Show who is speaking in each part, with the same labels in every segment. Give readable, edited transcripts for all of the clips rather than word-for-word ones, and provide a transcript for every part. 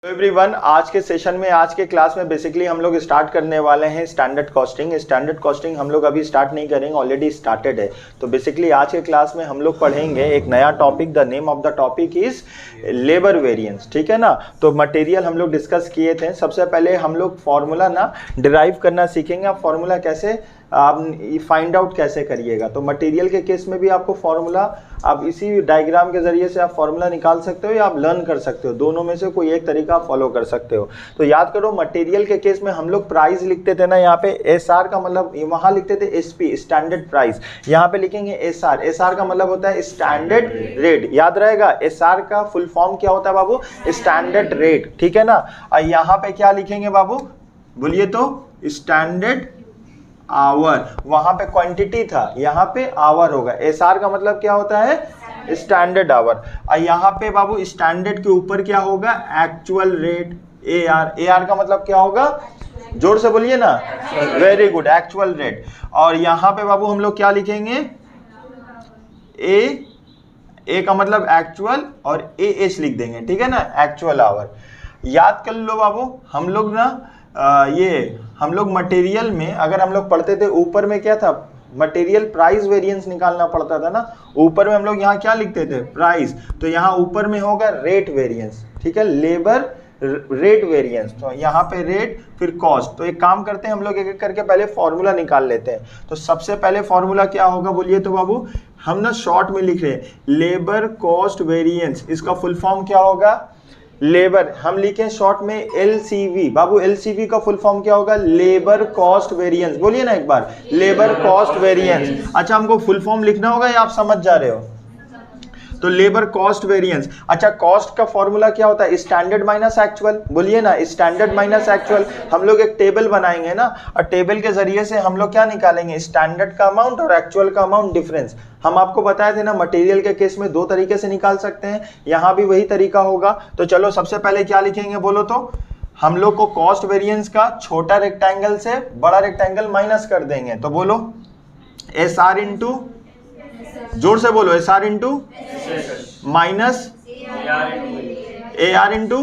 Speaker 1: Everyone, आज के session में, आज के क्लास में बेसिकली हम लोग स्टार्ट करने वाले हैं स्टैंडर्ड कॉस्टिंग। स्टैंडर्ड कॉस्टिंग हम लोग अभी स्टार्ट नहीं करेंगे, ऑलरेडी स्टार्टेड है। तो बेसिकली आज के क्लास में हम लोग पढ़ेंगे एक नया topic. The name of the topic is labour variance, ठीक है ना। तो मटेरियल हम लोग डिस्कस किए थे। सबसे पहले हम लोग फॉर्मूला ना डिराइव करना सीखेंगे। आप फॉर्मूला कैसे आप फाइंड आउट कैसे करिएगा। तो मटेरियल के केस में भी आपको फॉर्मूला, आप इसी डायग्राम के जरिए से आप फॉर्मूला निकाल सकते हो या आप लर्न कर सकते हो। दोनों में से कोई एक तरीका आप फॉलो कर सकते हो। तो याद करो, मटेरियल के केस में हम लोग प्राइस लिखते थे ना, यहाँ पे एस आर का मतलब, वहाँ लिखते थे एस पी स्टैंडर्ड प्राइस, यहाँ पे लिखेंगे एस आर। एस आर का मतलब होता है स्टैंडर्ड रेट, याद रहेगा। एस आर का फुल फॉर्म क्या होता है बाबू? स्टैंडर्ड रेट, ठीक है ना। और यहाँ पे क्या लिखेंगे बाबू, बोलिए तो? Standard our. वहां पे क्वांटिटी था, यहाँ पे आवर होगा। एस आर का मतलब क्या होता है? Standard our. और यहाँ पे बाबू स्टैंडर्ड के ऊपर क्या होगा? Actual rate. A R, A R का मतलब क्या होगा? जोर से बोलिए ना। Very good, actual rate. और यहाँ पे बाबू हम लोग क्या लिखेंगे? ए का मतलब एक्चुअल और ए एच लिख देंगे, ठीक है ना, एक्चुअल आवर। याद कर लो बाबू, हम लोग ना हम लोग मटेरियल में अगर हम लोग पढ़ते थे, ऊपर में क्या था? मटेरियल प्राइस वेरिएंस निकालना पड़ता था ना। ऊपर में हम लोग यहाँ क्या लिखते थे? प्राइस। तो यहाँ ऊपर में होगा रेट वेरिएंस, ठीक है, लेबर रेट वेरिएंस। तो यहाँ पे रेट, फिर कॉस्ट। तो एक काम करते हैं, हम लोग एक एक करके पहले फॉर्मूला निकाल लेते हैं। तो सबसे पहले फॉर्मूला क्या होगा बोलिए तो बाबू? हम ना शॉर्ट में लिख रहे हैं लेबर कॉस्ट वेरिएंस। इसका फुल फॉर्म क्या होगा? लेबर, हम लिखे शॉर्ट में एलसीवी। बाबू एलसीवी का फुल फॉर्म क्या होगा? Labour cost variance. बोलिए ना एक बार, लेबर कॉस्ट वेरिएंस। अच्छा, हमको फुल फॉर्म लिखना होगा या आप समझ जा रहे हो? तो लेबर कॉस्ट वेरिएंस। अच्छा, कॉस्ट का फॉर्मूला क्या होता है? Standard minus actual. बोलिए ना, स्टैंडर्ड माइनस एक्चुअल। हम लोग एक टेबल बनाएंगे ना, और टेबल के जरिए से हम लोग क्या निकालेंगे? स्टैंडर्ड का अमाउंट और एक्चुअल का अमाउंट डिफरेंस। हम आपको बताए थे ना, मटेरियल के केस में दो तरीके से निकाल सकते हैं, यहाँ भी वही तरीका होगा। तो चलो सबसे पहले क्या लिखेंगे बोलो तो? हम लोग को कॉस्ट वेरिएंस का छोटा रेक्टेंगल से बड़ा रेक्टेंगल माइनस कर देंगे। तो बोलो एस आर इंटू, जोर से बोलो, S R into minus A R into.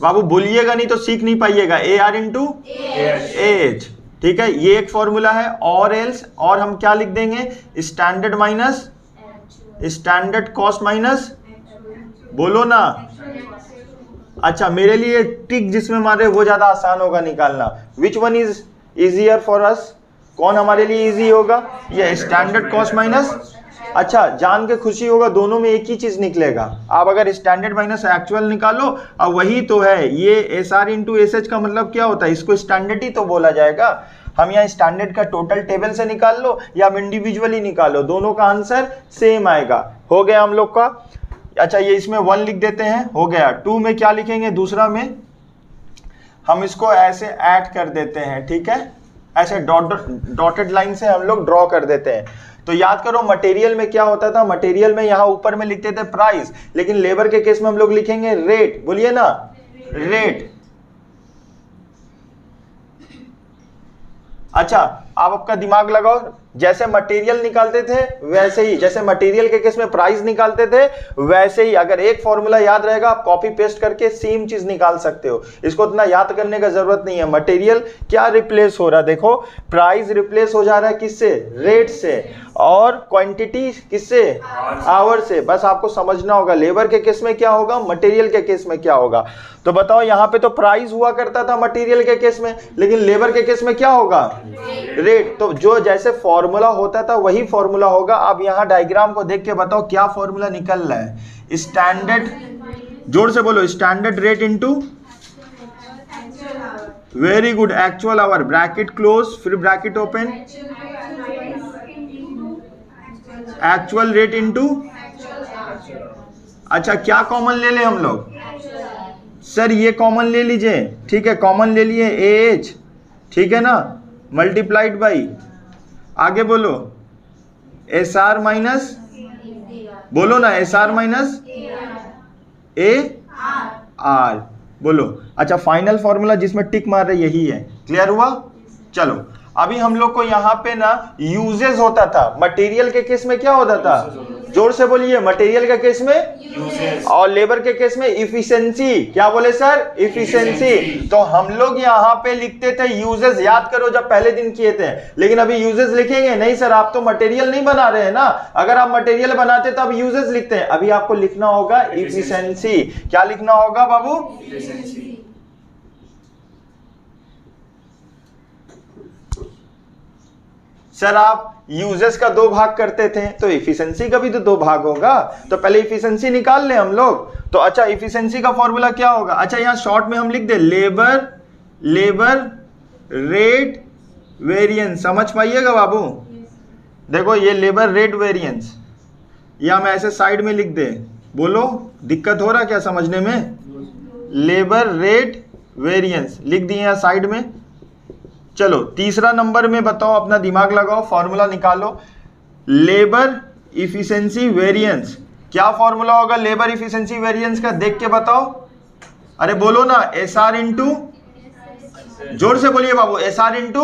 Speaker 1: बाबू बोलिएगा नहीं तो सीख नहीं पाइएगा। ए आर इंटू एच, ठीक है, ये एक फॉर्मूला है। और एल्स, और हम क्या लिख देंगे? Standard minus standard cost minus, बोलो ना। अच्छा, मेरे लिए टिक जिसमें मारे वो ज्यादा आसान होगा निकालना। Which one is easier for us? कौन हमारे लिए इजी होगा? ये स्टैंडर्ड कॉस्ट माइनस। अच्छा, जान के खुशी होगा, दोनों में एक ही चीज निकलेगा। आप अगर स्टैंडर्ड माइनस एक्चुअल निकालो, अब वही तो है। ये S R into S H का मतलब क्या होता है? इसको स्टैंडर्ड ही तो बोला जाएगा। हम यहाँ स्टैंडर्ड का टोटल टेबल से निकाल लो या इंडिविजुअली निकालो, दोनों का आंसर सेम आएगा। हो गया हम लोग का। अच्छा, ये इसमें 1 लिख देते हैं, हो गया। 2 में क्या लिखेंगे? दूसरा में हम इसको ऐसे ऐड कर देते हैं, ठीक है, ऐसे डॉटेड लाइन से हम लोग ड्रॉ कर देते हैं। तो याद करो, मटेरियल में क्या होता था? मटेरियल में यहाँ ऊपर में लिखते थे प्राइस, लेकिन लेबर के केस में हम लोग लिखेंगे रेट। बोलिए ना, रेट। अच्छा, आप आपका दिमाग लगाओ, जैसे मटेरियल निकालते थे वैसे ही, जैसे मटेरियल के केस में प्राइस निकालते थे वैसे ही अगर एक फॉर्मूला याद रहेगा, आप कॉपी पेस्ट करके सेम चीज निकाल सकते हो। इसको इतना याद करने का जरूरत नहीं है। मटेरियल क्या रिप्लेस हो रहा है? देखो, प्राइस रिप्लेस हो जा रहा है किससे? रेट से। और क्वांटिटी किससे? आवर से। बस आपको समझना होगा लेबर के केस में क्या होगा, मटेरियल के केस में क्या होगा। तो बताओ, यहाँ पे तो प्राइस हुआ करता था मटेरियल के केस में, लेकिन लेबर के केस में क्या होगा? रेट। तो जो जैसे फॉर्मूला होता था वही फॉर्मूला होगा। अब यहाँ डायग्राम को देख के बताओ क्या फॉर्मूला निकल रहा है? स्टैंडर्ड, जोर से बोलो, standard rate into, very good, actual hour. Bracket close, फिर bracket open, actual rate into. अच्छा, क्या कॉमन ले ले हम लोग? सर ये कॉमन ले लीजिए, ठीक है, कॉमन ले लिए एच, ठीक है ना, मल्टीप्लाइड बाई, आगे बोलो एस आर माइनस, बोलो ना, S R minus A are, बोलो। अच्छा, फाइनल फॉर्मूला जिसमें टिक मार रहे यही है। क्लियर हुआ? चलो, अभी हम लोग को यहाँ पे ना यूजेस होता था। मटेरियल के केस में क्या होता था? जोर से बोलिए, मटेरियल के केस में और लेबर के केस में इफिशिएंसी। क्या बोले सर? इफिशिएंसी। तो हम लोग यहाँ पे लिखते थे यूजेस, याद करो जब पहले दिन किए थे, लेकिन अभी यूजेस लिखेंगे नहीं सर, आप तो मटेरियल नहीं बना रहे हैं ना। अगर आप मटेरियल बनाते तो अब यूजेस लिखते हैं, अभी आपको लिखना होगा इफिशिएंसी। क्या लिखना होगा बाबू? सर आप यूजेस का 2 भाग करते थे तो इफिशिएंसी का भी तो 2 भाग होगा, तो पहले इफिशिएंसी निकाल लें हम लोग। तो अच्छा, इफिशिएंसी का फॉर्मूला क्या होगा? अच्छा यहाँ शॉर्ट में हम लिख दे लेबर रेट वेरिएंस। समझ पाइएगा बाबू? देखो ये लेबर रेट वेरिएंस, या हम ऐसे साइड में लिख दे, बोलो दिक्कत हो रहा क्या समझने में? लेबर रेट वेरिएंस लिख दिए यहाँ साइड में। चलो तीसरा नंबर में बताओ, अपना दिमाग लगाओ, फॉर्मूला निकालो। लेबर इफिशिएंसी वेरिएंस, क्या फॉर्मूला होगा लेबर इफिशिएंसी वेरिएंस का? देख के बताओ। अरे बोलो ना, SR इंटू, जोर से बोलिए बाबू, SR इंटू,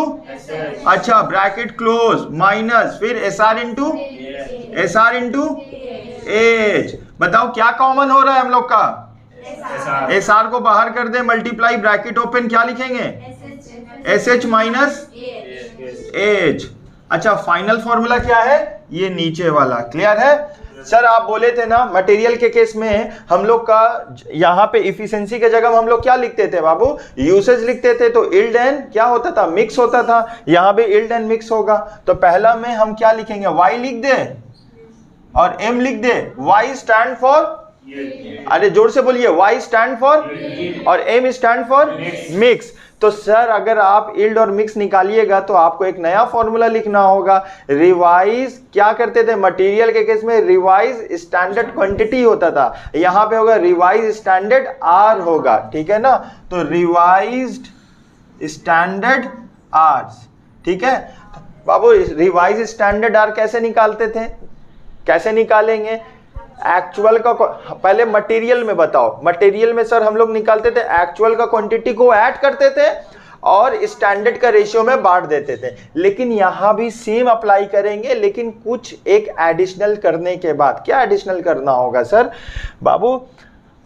Speaker 1: अच्छा ब्रैकेट क्लोज माइनस, फिर SR इंटू एच। बताओ क्या कॉमन हो रहा है हम लोग का? SR को बाहर कर दे, मल्टीप्लाई ब्रैकेट ओपन, क्या लिखेंगे? SH minus H. अच्छा फाइनल फॉर्मूला क्या है? ये नीचे वाला। क्लियर है सर? आप बोले थे ना मटेरियल के केस में हम लोग का यहाँ पे इफिशिएंसी के जगह हम लोग क्या लिखते थे बाबू? यूसेज लिखते थे, तो इल्ड एंड क्या होता था? मिक्स होता था। यहाँ पे इल्ड एंड मिक्स होगा, तो पहला में हम क्या लिखेंगे? Y लिख दे और M लिख दे। Y स्टैंड फॉर, अरे जोर से बोलिए, Y स्टैंड फॉर और M स्टैंड फॉर मिक्स। तो सर अगर आप इल्ड और मिक्स निकालिएगा तो आपको एक नया फॉर्मूला लिखना होगा। रिवाइज क्या करते थे मटेरियल के केस में? रिवाइज स्टैंडर्ड क्वांटिटी होता था, यहाँ पे होगा रिवाइज स्टैंडर्ड आर होगा। ठीक है ना? तो रिवाइज्ड स्टैंडर्ड आर्स। ठीक है बाबू, रिवाइज स्टैंडर्ड आर कैसे निकालते थे? कैसे निकालेंगे? एक्चुअल का, पहले मटेरियल में बताओ। मटेरियल में सर हम लोग निकालते थे एक्चुअल का क्वांटिटी को ऐड करते थे और स्टैंडर्ड का रेशियो में बांट देते थे। लेकिन यहां भी सेम अप्लाई करेंगे, लेकिन कुछ एक एडिशनल करने के बाद। क्या एडिशनल करना होगा सर? बाबू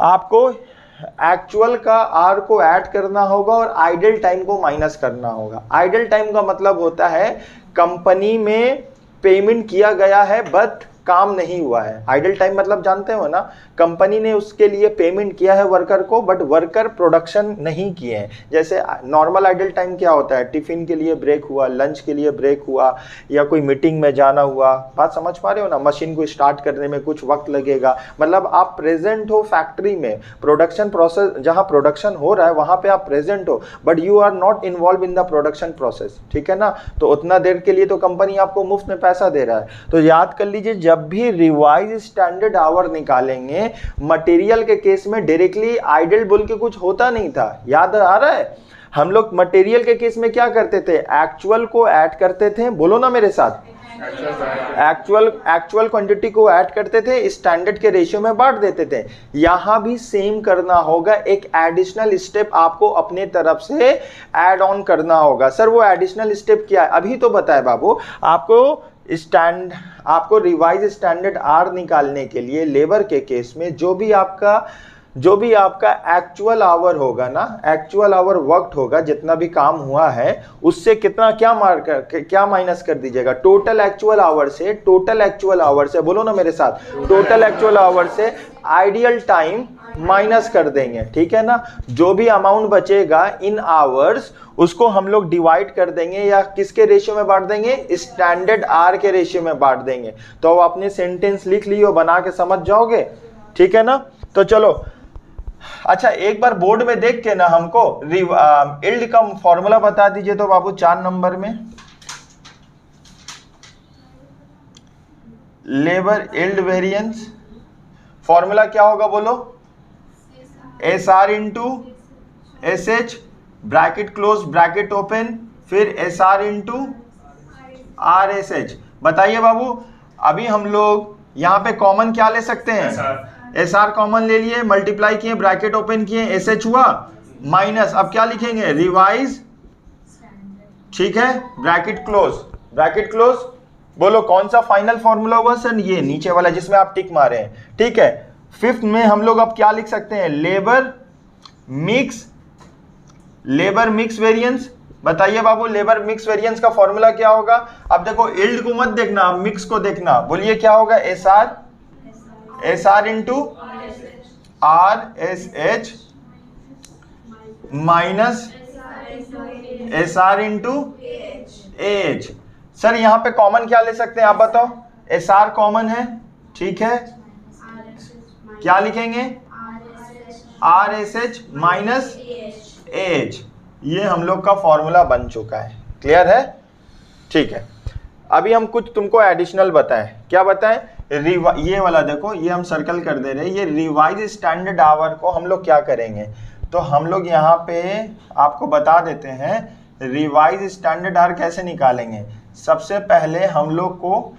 Speaker 1: आपको एक्चुअल का आर को ऐड करना होगा और आइडल टाइम को माइनस करना होगा। आइडल टाइम का मतलब होता है कंपनी में पेमेंट किया गया है बट काम नहीं हुआ है। आइडल टाइम मतलब जानते हो ना, कंपनी ने उसके लिए पेमेंट किया है वर्कर को बट वर्कर प्रोडक्शन नहीं किए हैं। जैसे नॉर्मल आइडल टाइम क्या होता है? टिफिन के लिए ब्रेक हुआ, लंच के लिए ब्रेक हुआ, या कोई मीटिंग में जाना हुआ। बात समझ पा रहे हो ना? मशीन को स्टार्ट करने में कुछ वक्त लगेगा, मतलब आप प्रेजेंट हो फैक्ट्री में, प्रोडक्शन प्रोसेस जहां प्रोडक्शन हो रहा है वहां पे आप प्रेजेंट हो but you are not involve in the production process. ठीक है ना? तो उतना देर के लिए तो कंपनी आपको मुफ्त में पैसा दे रहा है। तो याद कर लीजिए, जब भी रिवाइज स्टैंडर्ड आवर निकालेंगे मटेरियल के केस में डायरेक्टली आइडल बोल के कुछ होता नहीं था। याद आ रहा है? हम लोग मटेरियल के केस में क्या करते थे? एक्चुअल को ऐड करते थे, बोलो ना मेरे साथ, एक्चुअल क्वांटिटी को ऐड करते थे, स्टैंडर्ड के रेशियो में बांट देते थे। यहां भी सेम करना होगा, एक एडिशनल स्टेप आपको अपने तरफ से ऐड ऑन करना होगा। सर वो एडिशनल स्टेप क्या है? अभी तो बताए बाबू आपको रिवाइज स्टैंडर्ड आर निकालने के लिए लेबर के केस में जो भी आपका एक्चुअल आवर होगा ना, एक्चुअल आवर वर्क होगा, जितना भी काम हुआ है उससे क्या माइनस कर दीजिएगा? टोटल एक्चुअल आवर से, बोलो ना मेरे साथ, टोटल एक्चुअल आवर से आइडियल टाइम माइनस कर देंगे। ठीक है ना? जो भी अमाउंट बचेगा इन आवर्स उसको हम लोग डिवाइड कर देंगे, या किसके रेशियो में बांट देंगे? स्टैंडर्ड आर के रेशियो में बांट देंगे। तो अब अपने सेंटेंस लिख लियो, बना के समझ जाओगे। ठीक है ना? तो चलो अच्छा एक बार बोर्ड में देख के ना हमको इल्ड का फॉर्मूला बता दीजिए तो बाबू 4 नंबर में। लेबर इल्ड वेरिएंस फॉर्मूला क्या होगा बोलो? SR into SH bracket close bracket open, फिर SR इंटू RSH। बताइए बाबू, अभी हम लोग यहाँ पे कॉमन क्या ले सकते हैं? SR कॉमन ले लिए, मल्टीप्लाई किए, ब्रैकेट ओपन किए, SH हुआ माइनस, अब क्या लिखेंगे? रिवाइज, ठीक है, ब्रैकेट क्लोज बोलो कौन सा फाइनल फॉर्मूला हुआ सर? ये नीचे वाला जिसमें आप टिक मारे हैं, ठीक है। फिफ्थ में हम लोग अब क्या लिख सकते हैं? Labour mix variance. बताइए बाबू, लेबर मिक्स वेरिएंस का फॉर्मूला क्या होगा? अब देखो यील्ड को मत देखना, अब मिक्स को देखना। बोलिए क्या होगा? S R into R S H minus S R into H. Sir यहाँ पे कॉमन क्या ले सकते हैं आप बताओ? एस आर कॉमन है, ठीक है, क्या लिखेंगे? R S H minus H. ये हम लोग का फॉर्मूला बन चुका है। क्लियर है? ठीक है। अभी हम कुछ तुमको एडिशनल बताएं। क्या बताएं? ये वाला देखो, ये हम सर्कल कर दे रहे हैं। ये रिवाइज स्टैंडर्ड आवर को हम लोग क्या करेंगे? तो हम लोग यहाँ पे आपको बता देते हैं रिवाइज स्टैंडर्ड आवर कैसे निकालेंगे। सबसे पहले हम लोग को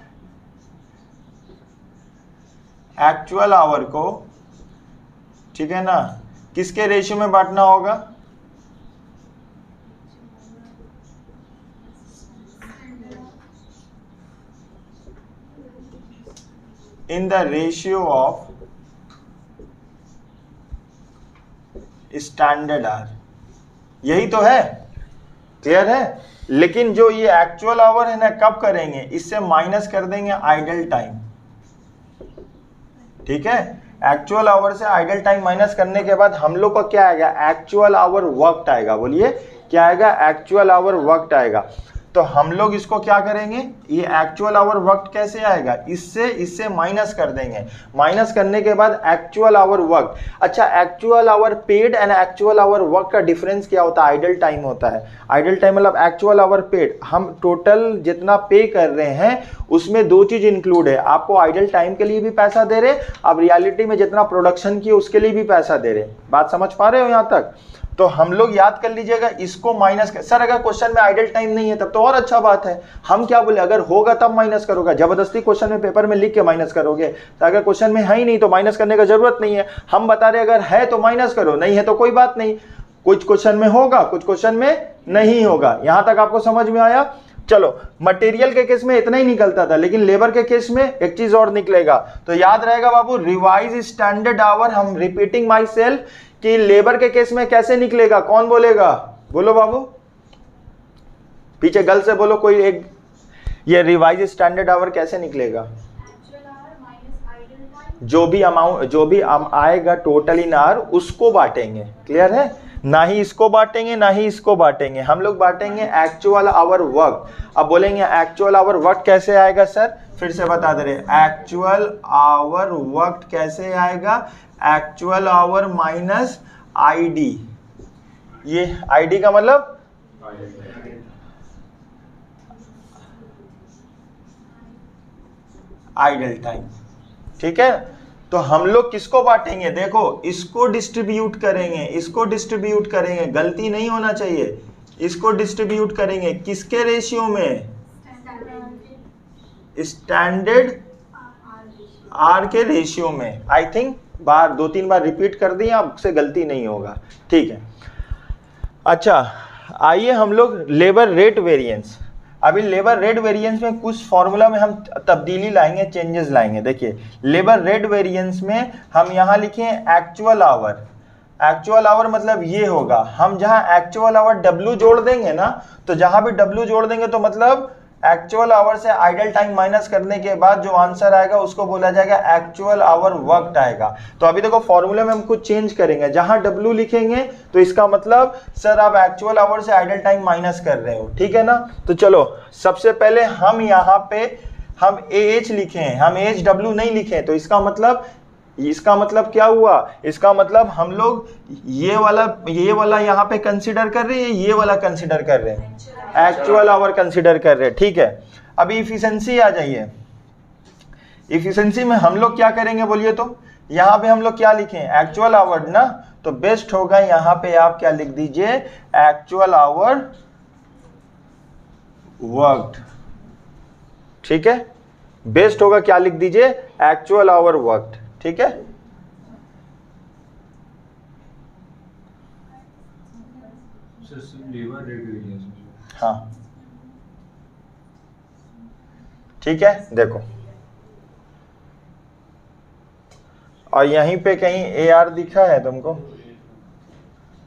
Speaker 1: एक्चुअल आवर को, ठीक है ना, किसके रेशियो में बांटना होगा? In the ratio of standard our. यही तो है। क्लियर है? लेकिन जो ये एक्चुअल आवर है ना, कब करेंगे? इससे माइनस कर देंगे आइडल टाइम। ठीक है, एक्चुअल आवर से आइडल टाइम माइनस करने के बाद हम लोग का क्या आएगा? एक्चुअल आवर वर्कड आएगा। बोलिए क्या आएगा? एक्चुअल आवर वर्कड आएगा। तो हम लोग इसको क्या करेंगे? ये एक्चुअल आवर वर्कड कैसे आएगा? इससे माइनस कर देंगे। माइनस करने के बाद एक्चुअल आवर वर्कड। अच्छा, actual our paid and actual our work का डिफरेंस क्या होता है? आइडल टाइम होता है। आइडल टाइम मतलब एक्चुअल आवर पेड, हम टोटल जितना पे कर रहे हैं उसमें दो चीज इंक्लूड है। आपको आइडल टाइम के लिए भी पैसा दे रहे, अब रियलिटी में जितना प्रोडक्शन किए उसके लिए भी पैसा दे रहे। बात समझ पा रहे हो यहाँ तक? तो हम लोग याद कर लीजिएगा, इसको माइनस कर। सर अगर क्वेश्चन में आइडल टाइम नहीं है तब तो और अच्छा बात है। हम क्या बोले, अगर होगा तब माइनस करोगे। जबरदस्ती क्वेश्चन में पेपर में लिख के माइनस करोगे, तो अगर क्वेश्चन में है ही नहीं तो माइनस करने का जरूरत नहीं है। हम बता रहे अगर है तो माइनस करो, नहीं है तो कोई बात नहीं। कुछ क्वेश्चन में होगा, कुछ क्वेश्चन में नहीं होगा। यहां तक आपको समझ में आया? चलो, मटेरियल के केस में इतना ही निकलता था, लेकिन लेबर के केस में एक चीज और निकलेगा। तो याद रहेगा बाबू, रिवाइज स्टैंडर्ड आवर, हम रिपीटिंग माई सेल्फ, कि लेबर के केस में कैसे निकलेगा? कौन बोलेगा? बोलो बाबू, पीछे गल से बोलो कोई एक। ये रिवाइज स्टैंडर्ड आवर कैसे निकलेगा? जो भी अमाउंट, जो भी आएगा टोटल इन आवर, उसको बांटेंगे। क्लियर है? ना ही इसको बांटेंगे ना ही इसको बांटेंगे, हम लोग बांटेंगे एक्चुअल आवर वर्क। अब बोलेंगे एक्चुअल आवर वर्क कैसे आएगा सर? फिर से बता दे रहे, एक्चुअल आवर वर्क कैसे आएगा? Actual our minus ID. ये आईडी का मतलब आइडल टाइम। ठीक है, तो हम लोग किसको बांटेंगे? देखो, इसको डिस्ट्रीब्यूट करेंगे, इसको डिस्ट्रीब्यूट करेंगे, गलती नहीं होना चाहिए। इसको डिस्ट्रीब्यूट करेंगे किसके रेशियो में? स्टैंडर्ड आर के रेशियो में। I think bar 2-3 bar repeat कर दिए, आपसे गलती नहीं होगा। ठीक है, अच्छा आइए हम लोग लेबर रेट वेरिएंस। अभी लेबर रेट वेरिएंस में कुछ फॉर्मूला में हम तब्दीली लाएंगे, चेंजेस लाएंगे। देखिए, लेबर रेट वेरिएंस में हम यहाँ लिखे एक्चुअल आवर। एक्चुअल आवर मतलब ये होगा, हम जहाँ एक्चुअल आवर W जोड़ देंगे ना, तो जहाँ भी W जोड़ देंगे तो मतलब एक्चुअल आवर से आइडल टाइम माइनस करने के बाद जो आंसर आएगा उसको बोला जाएगा एक्चुअल आवर वर्कड आएगा। तो अभी देखो फॉर्मूले में हम कुछ चेंज करेंगे, जहां W लिखेंगे तो इसका मतलब सर आप एक्चुअल आवर से आइडल टाइम माइनस कर रहे हो। ठीक है ना? तो चलो सबसे पहले हम यहाँ पे हम AH लिखे हैं, हम AHW नहीं लिखे। तो इसका मतलब क्या हुआ? इसका मतलब हम लोग ये वाला यहाँ पे कंसीडर कर रहे हैं, ये वाला कंसीडर कर रहे हैं, एक्चुअल आवर कंसीडर कर रहे हैं। ठीक है, अभी इफिशिएंसी आ जाइए। इफिशिएंसी में हम लोग क्या करेंगे बोलिए? तो यहाँ पे हम लोग क्या लिखें? एक्चुअल आवर ना, तो बेस्ट होगा यहाँ पे आप क्या लिख दीजिए? Actual our worked. ठीक है, बेस्ट होगा क्या लिख दीजिए? Actual our worked. ठीक है, हाँ ठीक है, देखो और यहीं पे कहीं AR दिखा है तुमको,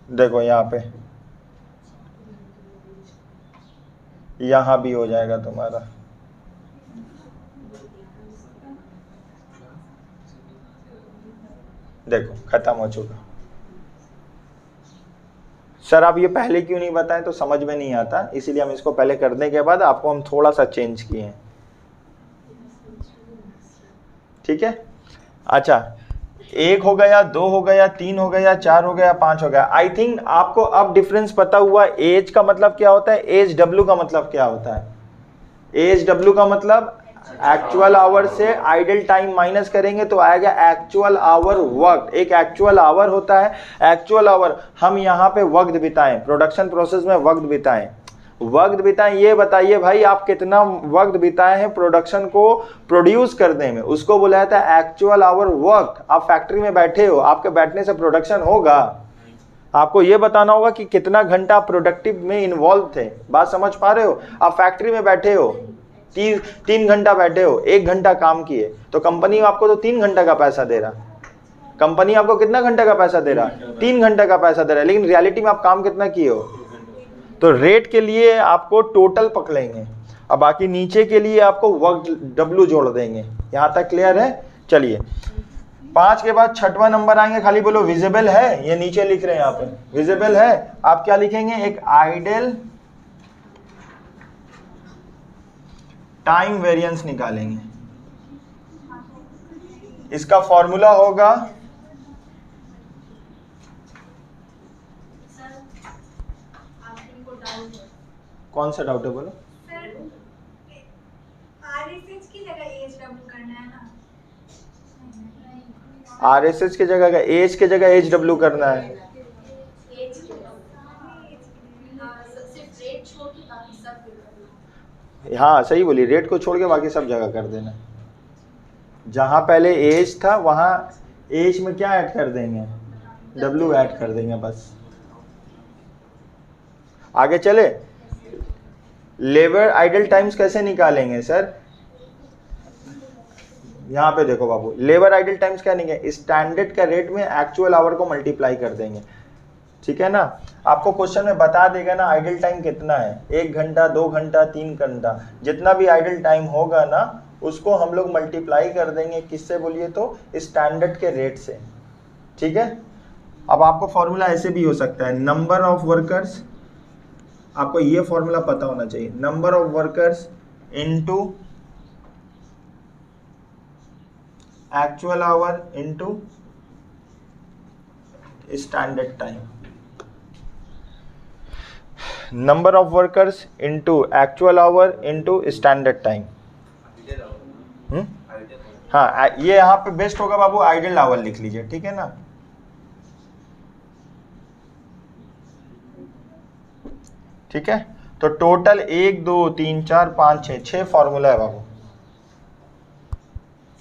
Speaker 1: देखो यहाँ पे, यहां भी हो जाएगा तुम्हारा। देखो खत्म हो चुका। सर आप ये पहले क्यों नहीं बताएं, तो समझ में नहीं आता, इसीलिए हम इसको पहले करने के बाद आपको हम थोड़ा सा चेंज किए हैं। ठीक है, अच्छा 1 हो गया, 2 हो गया, 3 हो गया, 4 हो गया, 5 हो गया। आई थिंक आपको अब डिफरेंस पता हुआ, एज का मतलब क्या होता है, एज डब्ल्यू का मतलब क्या होता है। एज डब्ल्यू का मतलब एक्चुअल आवर से आइडल टाइम माइनस करेंगे तो आएगा एक्चुअल आवर वर्क। एक एक्चुअल आवर होता है, एक्चुअल आवर हम यहाँ पे वक्त बिताएं, प्रोडक्शन प्रोसेस में वक्त बिताएं। वक्त बिताएं, ये बताइए भाई आप कितना वक्त बिताए हैं प्रोडक्शन को प्रोड्यूस करने में, उसको बुलाया था एक्चुअल आवर वर्क। आप फैक्ट्री में बैठे हो, आपके बैठने से प्रोडक्शन होगा, आपको ये बताना होगा कि कितना घंटा प्रोडक्टिव में इन्वॉल्व थे। बात समझ पा रहे हो। आप फैक्ट्री में बैठे हो, 3 घंटा बैठे हो, 1 घंटा काम किए, तो कंपनी आपको तो 3 घंटा का पैसा दे रहा। कंपनी आपको कितना घंटा का पैसा दे रहा, 3 घंटा का पैसा दे रहा है, लेकिन रियलिटी में आप काम कितना किए हो। तो रेट के लिए आपको टोटल पकड़ेंगे, अब बाकी नीचे के लिए आपको वर्क डब्ल्यू जोड़ देंगे। यहाँ तक क्लियर है। चलिए 5 के बाद 6वां नंबर आएंगे, खाली बोलो विजिबल है, ये नीचे लिख रहे हैं यहाँ पे विजिबल है। आप क्या लिखेंगे, एक आइडल टाइम वेरिएंस निकालेंगे। इसका फॉर्मूला होगा, कौन सा डाउट है बोलो।
Speaker 2: सर आरएसएच की जगह एचडब्ल्यू करना है ना।
Speaker 1: आरएसएच की जगह एज की जगह एचडब्ल्यू करना है। हाँ सही बोली, रेट को छोड़ के बाकी सब जगह कर देना। जहां पहले एज था वहां एज में क्या ऐड कर देंगे, डब्ल्यू ऐड कर देंगे बस। आगे चले, लेबर आइडल टाइम्स कैसे निकालेंगे सर। यहां पे देखो बाबू, लेबर आइडल टाइम्स क्या निकालेंगे, स्टैंडर्ड का रेट में एक्चुअल आवर को मल्टीप्लाई कर देंगे। ठीक है ना, आपको क्वेश्चन में बता देगा ना आइडल टाइम कितना है, 1 घंटा, 2 घंटा, 3 घंटा, जितना भी आइडल टाइम होगा ना उसको हम लोग मल्टीप्लाई कर देंगे किससे बोलिए तो, स्टैंडर्ड के रेट से। ठीक है, अब आपको फॉर्मूला ऐसे भी हो सकता है, नंबर ऑफ वर्कर्स, आपको ये फॉर्मूला पता होना चाहिए, number of workers into actual our into standard time. Number of workers into actual our into standard time. हाँ ये यहाँ पे बेस्ट होगा बाबू, आइडल आवर लिख लीजिए। ठीक है ना, ठीक है, तो टोटल 1 2 3 4 5 6 फॉर्मूला है बाबू।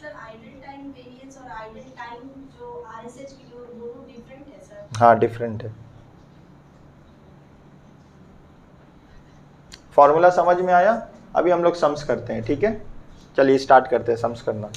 Speaker 2: सर आइडल टाइम वेरिएंस और आइडल टाइम जो आरएसएच की दोनों डिफरेंट है सर।
Speaker 1: हाँ डिफरेंट है। फॉर्मूला समझ में आया। अभी हम लोग सम्स करते हैं। ठीक है, चलिए स्टार्ट करते हैं सम्स करना।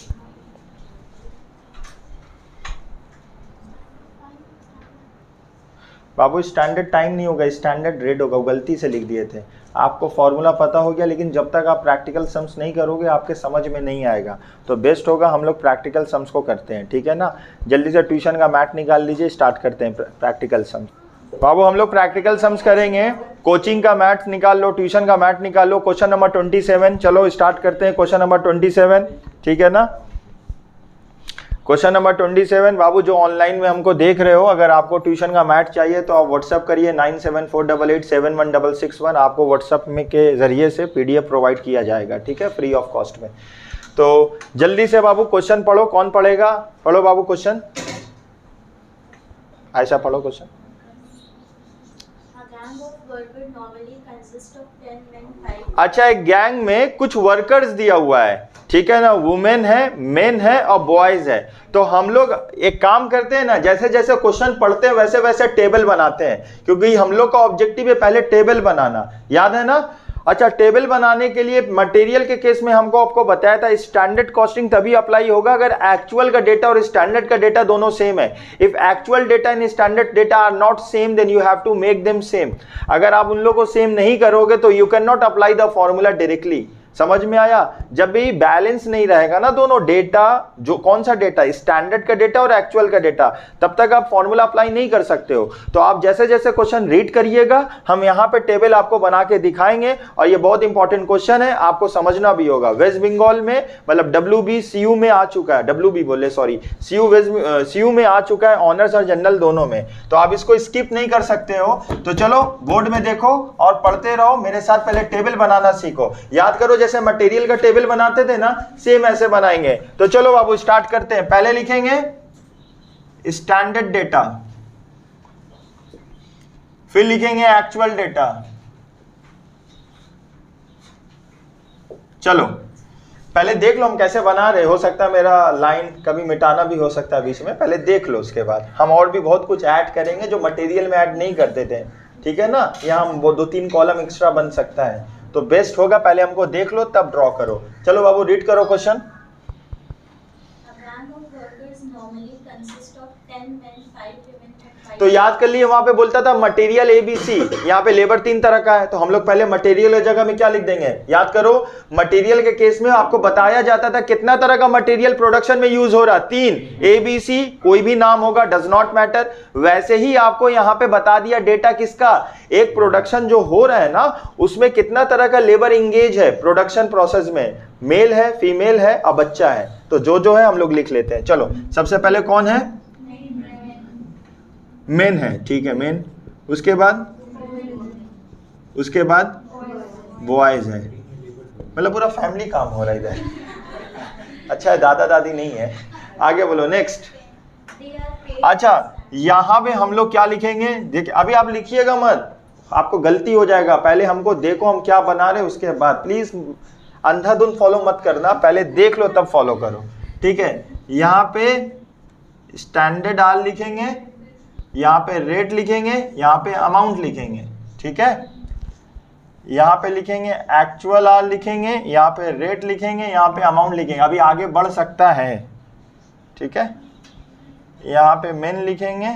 Speaker 1: बाबू स्टैंडर्ड टाइम नहीं होगा, स्टैंडर्ड रेट होगा, गलती से लिख दिए थे। आपको फॉर्मूला पता हो गया, लेकिन जब तक आप प्रैक्टिकल सम्स नहीं करोगे आपके समझ में नहीं आएगा। तो बेस्ट होगा हम लोग प्रैक्टिकल सम्स को करते हैं। ठीक है ना, जल्दी से ट्यूशन का मैथ निकाल लीजिए, स्टार्ट करते हैं प्रैक्टिकल सम्स। बाबू हम लोग प्रैक्टिकल सम्स करेंगे, कोचिंग का मैथ निकाल लो, ट्यूशन का मैथ निकाल लो। क्वेश्चन नंबर 27, चलो स्टार्ट करते हैं क्वेश्चन नंबर 27। ठीक है ना, क्वेश्चन नंबर 27। बाबू जो ऑनलाइन में हमको देख रहे हो, अगर आपको ट्यूशन का मैथ चाहिए तो आप व्हाट्सअप करिए 9748871661। आपको व्हाट्सअप में के जरिए से PDF प्रोवाइड किया जाएगा। ठीक है, फ्री ऑफ कॉस्ट में। तो जल्दी से बाबू क्वेश्चन पढ़ो, कौन पढ़ेगा, पढ़ो बाबू क्वेश्चन, ऐसा पढ़ो क्वेश्चन। अच्छा, एक गैंग में कुछ वर्कर्स दिया हुआ है। ठीक है ना, वुमेन है, मेन है और बॉयज है। तो हम लोग एक काम करते हैं ना, जैसे जैसे क्वेश्चन पढ़ते हैं वैसे वैसे टेबल बनाते हैं, क्योंकि हम लोग का ऑब्जेक्टिव है पहले टेबल बनाना, याद है ना। अच्छा, टेबल बनाने के लिए मटेरियल के केस में हमको आपको बताया था स्टैंडर्ड कॉस्टिंग तभी अप्लाई होगा अगर एक्चुअल का डेटा और स्टैंडर्ड का डेटा दोनों सेम है। If actual data and standard data are not same then you have to make them same. अगर आप उन लोगों को सेम नहीं करोगे तो you can not apply the formula directly. समझ में आया? जब भी बैलेंस नहीं रहेगा ना दोनों डेटा, जो कौन सा डेटा, स्टैंडर्ड का डेटा और एक्चुअल का डेटा, तब तक आप फॉर्मूला अप्लाई नहीं कर सकते हो। तो आप जैसे जैसे क्वेश्चन रीड करिएगा हम यहाँ पे टेबल आपको बना के दिखाएंगे और ये बहुत इंपॉर्टेंट क्वेश्चन है, आपको समझना भी होगा। वेस्ट बंगाल में मतलब WB CU में आ चुका है, WB बोले सॉरी, CU में आ चुका है, ऑनर्स और जनरल दोनों में, तो आप इसको स्किप नहीं कर सकते हो। तो चलो बोर्ड में देखो और पढ़ते रहो मेरे साथ, पहले टेबल बनाना सीखो। याद करो जैसे मटेरियल का टेबल बनाते थे ना, सेम ऐसे बनाएंगे। तो चलो बाबू स्टार्ट करते हैं। पहले लिखेंगे स्टैंडर्ड डेटा, फिर लिखेंगे एक्चुअल डेटा। चलो पहले देख लो हम कैसे बना रहे, हो सकता है मेरा लाइन कभी मिटाना भी हो सकता है बीच में, पहले देख लो। उसके बाद हम और भी बहुत कुछ ऐड करेंगे जो मटेरियल में ऐड नहीं करते थे, ठीक है ना। यहाँ हम वो 2-3 कॉलम एक्स्ट्रा बन सकता है, तो बेस्ट होगा पहले हमको देख लो तब ड्रॉ करो। चलो बाबू रीड करो क्वेश्चन। तो याद कर लिए वहां पे बोलता था मटेरियल ABC, यहाँ पे लेबर 3 तरह का है, तो हम लोग पहले मटेरियल की जगह में क्या लिख देंगे। याद करो मटेरियल के केस में आपको बताया जाता था कितना तरह का मटेरियल प्रोडक्शन में यूज हो रहा, 3 ABC, कोई भी नाम होगा डज नॉट मैटर। वैसे ही आपको यहाँ पे बता दिया डेटा किसका, एक प्रोडक्शन जो हो रहा है ना उसमें कितना तरह का लेबर इंगेज है प्रोडक्शन प्रोसेस में, मेल है, फीमेल है और बच्चा है। तो जो है हम लोग लिख लेते हैं। चलो सबसे पहले कौन है, मेन है, ठीक है मेन। उसके बाद बॉयज है, मतलब पूरा फैमिली काम हो रहा है इधर। अच्छा है दादा दादी नहीं है। आगे बोलो नेक्स्ट। अच्छा यहाँ पे हम लोग क्या लिखेंगे, देखिए अभी आप लिखिएगा मत, आपको गलती हो जाएगा। पहले हमको देखो हम क्या बना रहे, उसके बाद प्लीज अंधाधुंध फॉलो मत करना, पहले देख लो तब फॉलो करो, ठीक है। यहाँ पे स्टैंडर्ड आर लिखेंगे, यहाँ पे रेट लिखेंगे, यहाँ पे अमाउंट लिखेंगे, ठीक है। यहाँ पे लिखेंगे एक्चुअल आर लिखेंगे, यहाँ पे रेट लिखेंगे, यहाँ पे अमाउंट लिखेंगे। अभी आगे बढ़ सकता है, ठीक है। यहाँ पे मेन लिखेंगे,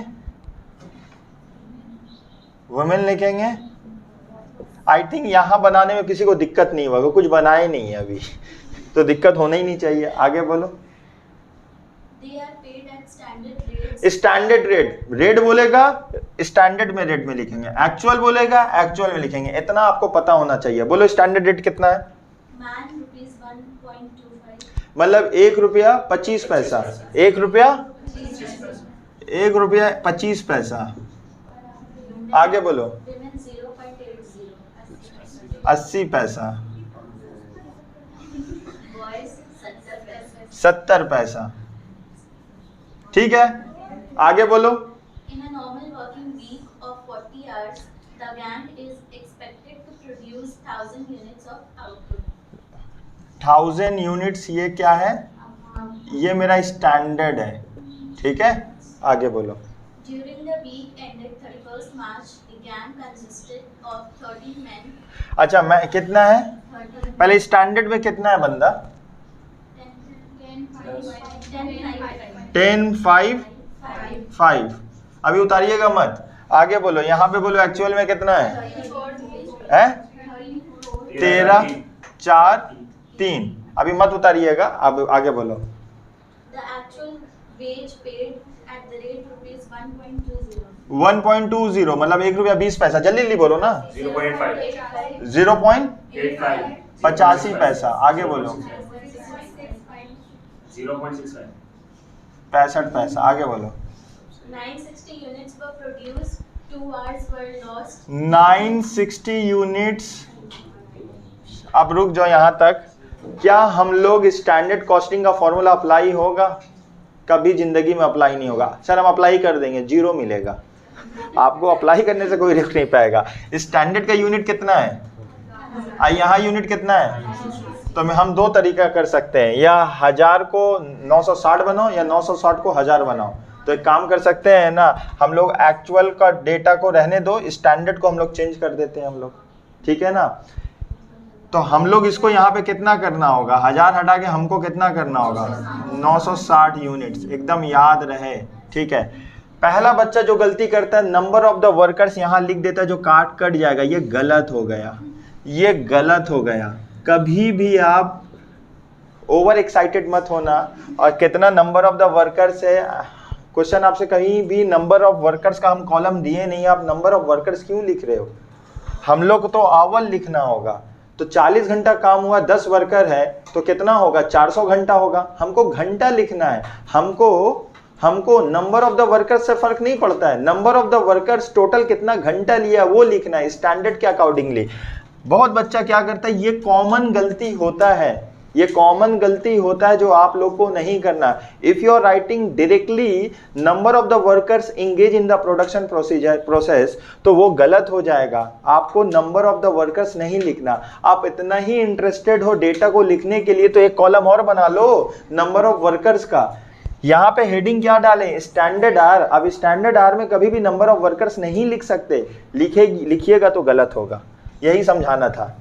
Speaker 1: वुमेन लिखेंगे। आई थिंक यहाँ बनाने में किसी को दिक्कत नहीं होगा, कुछ बनाए नहीं है अभी तो दिक्कत होना ही नहीं चाहिए। आगे बोलो। स्टैंडर्ड रेट, रेट बोलेगा स्टैंडर्ड में रेट में लिखेंगे, एक्चुअल बोलेगा एक्चुअल में लिखेंगे, इतना आपको पता होना चाहिए। बोलो स्टैंडर्ड रेट कितना है, मतलब 1 रुपया 25 पैसा, 1 रुपया 25 पैसा। आगे बोलो 80 पैसा, 70 पैसा, ठीक है। आगे बोलो।
Speaker 2: In a normal working week of 40 hours, the Gantt is expected to produce 1000 units of output.
Speaker 1: 1000 units ये क्या है, ये मेरा स्टैंडर्ड है, ठीक है। आगे बोलो।
Speaker 2: During the week ended 31st March, the Gantt consisted of 13 men.
Speaker 1: अच्छा मैं कितना है, पहले स्टैंडर्ड में कितना है बंदा, 10 5 5। अभी उतारिएगा मत, आगे बोलो। यहाँ पे बोलो एक्चुअल में कितना है, 13 4 3। अभी मत उतारिएगा, अब आगे बोलो।
Speaker 2: The actual wage paid at the rate rupees 1.20.
Speaker 1: 1.20 मतलब 1 रुपया 20 पैसा। जल्दी जल्दी बोलो ना। 0.85 पैसा। आगे बोलो। 65 पैसा। आगे बोलो।
Speaker 2: 960 units were produced, 2 hours were lost.
Speaker 1: 960 units. अब रुक जाओ यहाँ तक। क्या हम लोग स्टैंडर्ड कॉस्टिंग का फॉर्मूला अप्लाई होगा, कभी जिंदगी में अप्लाई नहीं होगा। सर हम अप्लाई कर देंगे, 0 मिलेगा आपको, अप्लाई करने से कोई रुक नहीं पाएगा। स्टैंडर्ड का यूनिट कितना है, यहाँ यूनिट कितना है, तो हम 2 तरीका कर सकते हैं, या 1000 को 960 बनाओ या 960 को 1000 बनाओ। तो एक काम कर सकते हैं ना, हम लोग एक्चुअल का डेटा को रहने दो, स्टैंडर्ड को हम लोग चेंज कर देते हैं हम लोग, ठीक है ना। तो हम लोग इसको यहाँ पे कितना करना होगा, 1000 हटा के हमको कितना करना होगा, 960 यूनिट्स, एकदम याद रहे। ठीक है, पहला बच्चा जो गलती करता है नंबर ऑफ द वर्कर्स यहाँ लिख देता है जो काट कट जाएगा, ये गलत हो गया, ये गलत हो गया। कभी भी आप ओवर एक्साइटेड मत होना। और कितना नंबर ऑफ द वर्कर्स है, क्वेश्चन आपसे कहीं भी नंबर ऑफ वर्कर्स का हम कॉलम दिए नहीं, आप नंबर ऑफ वर्कर्स क्यों लिख रहे हो, हम लोग तो आवर लिखना होगा। तो 40 घंटा काम हुआ, 10 वर्कर है तो कितना होगा, 400 घंटा होगा। हमको घंटा लिखना है, हमको नंबर ऑफ द वर्कर्स से फर्क नहीं पड़ता है, number of the workers total कितना घंटा लिया वो लिखना है स्टैंडर्ड के अकॉर्डिंगली। बहुत बच्चा क्या करता है, ये कॉमन गलती होता है, ये कॉमन गलती होता है जो आप लोग को नहीं करना। If you are writing directly number of the workers engage in the production process तो वो गलत हो जाएगा। आपको नंबर ऑफ द वर्कर्स नहीं लिखना। आप इतना ही इंटरेस्टेड हो डेटा को लिखने के लिए तो एक कॉलम और बना लो नंबर ऑफ वर्कर्स का। यहाँ पे हेडिंग क्या डालें, स्टैंडर्ड आर। अब स्टैंडर्ड आर में कभी भी नंबर ऑफ वर्कर्स नहीं लिख सकते, लिखिएगा तो गलत होगा, यही समझाना था।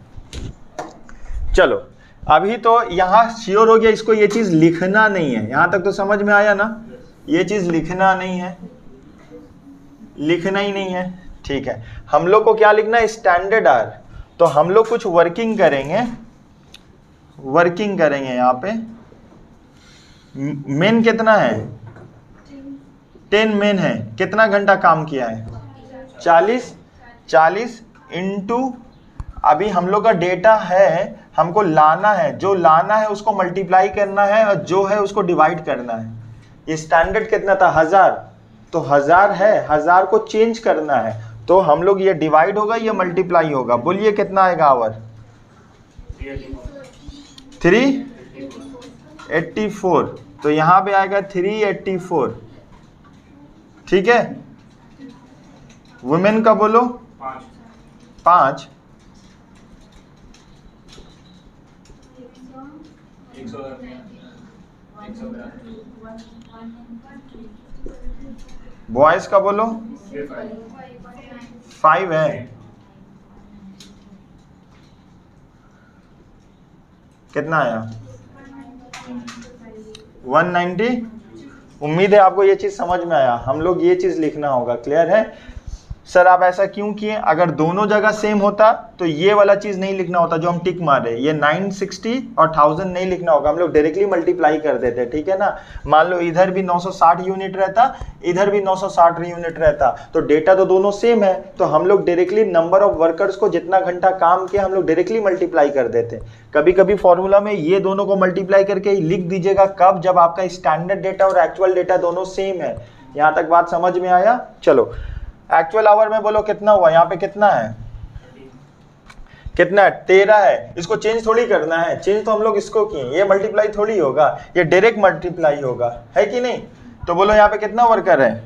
Speaker 1: चलो अभी तो यहाँ श्योर हो गया, इसको ये चीज लिखना नहीं है, यहां तक तो समझ में आया ना, ये चीज लिखना नहीं है, लिखना ही नहीं है। ठीक है, हम लोग को क्या लिखना है, स्टैंडर्ड आर। तो हम लोग कुछ वर्किंग करेंगे, यहाँ पे मेन कितना है, 10 मेन है, कितना घंटा काम किया है, 40 इंटू, अभी हम लोग का डेटा है, हमको लाना है, जो लाना है उसको मल्टीप्लाई करना है और जो है उसको डिवाइड करना है। ये स्टैंडर्ड कितना था, 1000, तो 1000 है, 1000 को चेंज करना है, तो हम लोग ये डिवाइड होगा, ये मल्टीप्लाई होगा। बोलिए कितना आएगा आवर, 384, तो यहाँ पे आएगा 384। ठीक है, वुमेन का बोलो 5, बॉयज का बोलो 5 है, कितना आया 190। उम्मीद है आपको ये चीज समझ में आया। हम लोग ये चीज लिखना होगा, क्लियर है। सर आप ऐसा क्यों किए, अगर दोनों जगह सेम होता तो ये वाला चीज नहीं लिखना होता जो हम टिक मारे, ये 960 और 1000 नहीं लिखना होगा, हम लोग डायरेक्टली मल्टीप्लाई कर देते, ठीक है ना। मान लो इधर भी 960 यूनिट रहता, इधर भी 960 यूनिट रहता, तो डेटा तो दोनों सेम है, तो हम लोग डायरेक्टली नंबर ऑफ वर्कर्स को जितना घंटा काम किया हम लोग डायरेक्टली मल्टीप्लाई कर देते। कभी कभी फॉर्मूला में ये दोनों को मल्टीप्लाई करके लिख दीजिएगा, कब, जब आपका स्टैंडर्ड डेटा और एक्चुअल डेटा दोनों सेम है। यहाँ तक बात समझ में आया। चलो एक्चुअल आवर में बोलो कितना हुआ, यहाँ पे कितना है, कितना है 13 है। इसको चेंज थोड़ी करना है, चेंज तो हम लोग इसको किए, ये मल्टीप्लाई थोड़ी होगा, ये डायरेक्ट मल्टीप्लाई होगा, है कि नहीं। तो बोलो यहाँ पे कितना वर्कर है,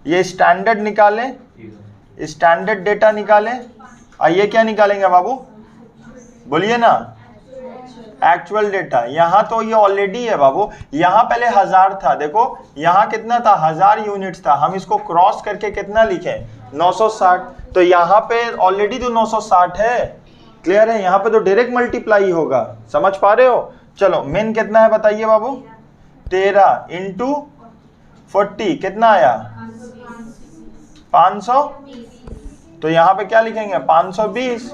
Speaker 1: ये स्टैंडर्ड निकालें, स्टैंडर्ड डेटा निकालें, और ये क्या निकालेंगे बाबू, बोलिए ना, एक्चुअल डेटा। यहाँ तो ये ऑलरेडी है बाबू, यहाँ पहले 1000 था, देखो यहाँ कितना था 1000 यूनिट्स था, हम इसको क्रॉस करके कितना लिखे 960, तो यहाँ पे ऑलरेडी तो 960 है, क्लियर है। यहाँ पे तो डायरेक्ट मल्टीप्लाई होगा, समझ पा रहे हो। चलो मेन कितना है बताइए बाबू, 13 इंटू 40 कितना आया 500, तो यहाँ पे क्या लिखेंगे 520।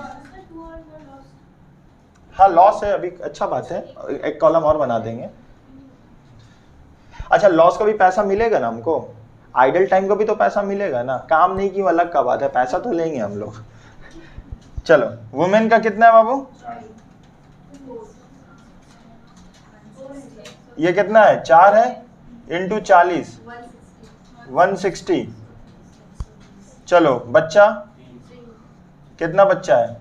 Speaker 1: हाँ लॉस है अभी, अच्छा बात है, एक कॉलम और बना देंगे। अच्छा लॉस का भी पैसा मिलेगा ना हमको, आइडल टाइम का भी तो पैसा मिलेगा ना, काम नहीं की अलग का बात है, पैसा तो लेंगे हम लोग। चलो वुमेन का कितना है बाबू, ये कितना है 4 है इंटू 40 160। चलो बच्चा कितना बच्चा है,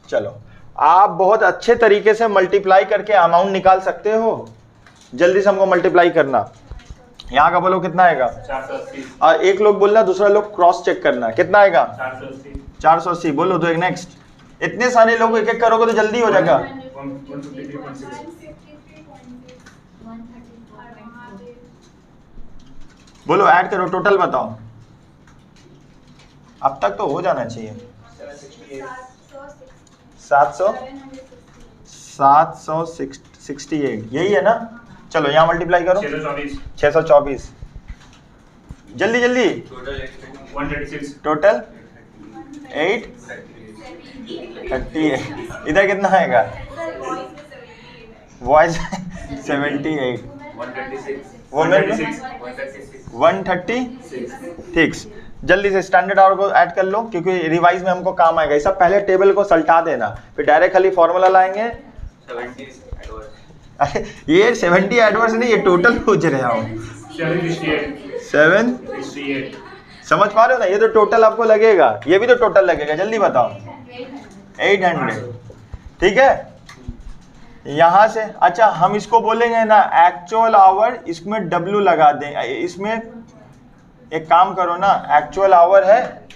Speaker 1: चलो आप बहुत अच्छे तरीके से मल्टीप्लाई करके अमाउंट निकाल सकते हो, जल्दी से हमको मल्टीप्लाई करना। यहाँ का बोलो कितना आएगा
Speaker 3: 480,
Speaker 1: और एक लोग बोलना दूसरा लोग क्रॉस चेक करना, कितना आएगा 480 बोलो तो एक नेक्स्ट। इतने सारे लोग एक एक करोगे तो जल्दी हो जाएगा।
Speaker 3: 153.6,
Speaker 1: बोलो ऐड करो, टोटल बताओ अब तक तो हो जाना चाहिए। 768 यही है ना। चलो यहाँ मल्टीप्लाई करो, 624 जल्दी जल्दी। टोटल 838। इधर कितना आएगा? Voice 78, women 136। जल्दी से स्टैंडर्ड आवर को ऐड कर लो क्योंकि रिवाइज में हमको काम आएगा। ये सब पहले टेबल को सल्टा देना, फिर डायरेक्ट खाली फॉर्मूला लाएंगे। ये 70 एडवर्स नहीं, ये टोटल पूछ रहे हो। 768 समझ पा रहे हो ना? ये तो टोटल आपको लगेगा, ये भी तो टोटल लगेगा। जल्दी बताओ। 800 ठीक है। यहां से अच्छा हम इसको बोलेंगे ना एक्चुअल आवर, इसमें W लगा दें। इसमें एक काम करो ना, एक्चुअल आवर है,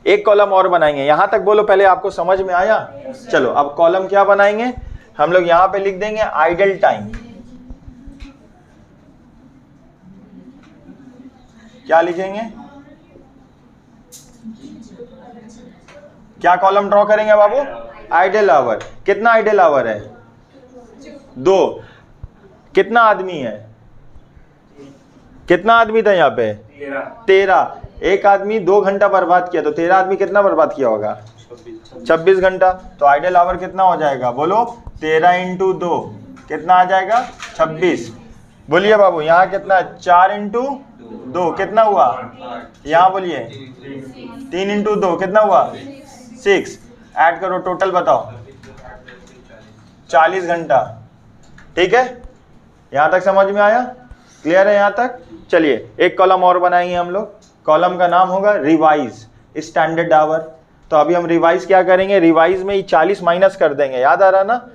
Speaker 1: एक कॉलम और बनाएंगे। यहां तक बोलो पहले, आपको समझ में आया? चलो अब कॉलम क्या बनाएंगे हम लोग? यहां पे लिख देंगे आइडल टाइम। क्या लिखेंगे? क्या कॉलम ड्रॉ करेंगे बाबू? Idle hour. कितना आइडल आवर है? 2। कितना आदमी है? कितना आदमी था यहाँ पे? 13। एक आदमी 2 घंटा बर्बाद किया तो 13 आदमी कितना बर्बाद किया होगा? 26 घंटा। तो आइडल आवर कितना हो जाएगा? बोलो 13 इंटू 2 कितना आ जाएगा? 26। बोलिए बाबू यहाँ कितना? 4 इंटू 2 कितना हुआ? यहाँ बोलिए 3 इंटू 2 कितना हुआ? 6। ऐड करो, टोटल बताओ। 40 घंटा। ठीक है, यहां तक समझ में आया? क्लियर है यहां तक? चलिए एक कॉलम और बनाएंगे हम लोग। कॉलम का नाम होगा रिवाइज स्टैंडर्ड आवर। तो अभी हम रिवाइज क्या करेंगे? रिवाइज में 40 माइनस कर देंगे। याद आ रहा ना?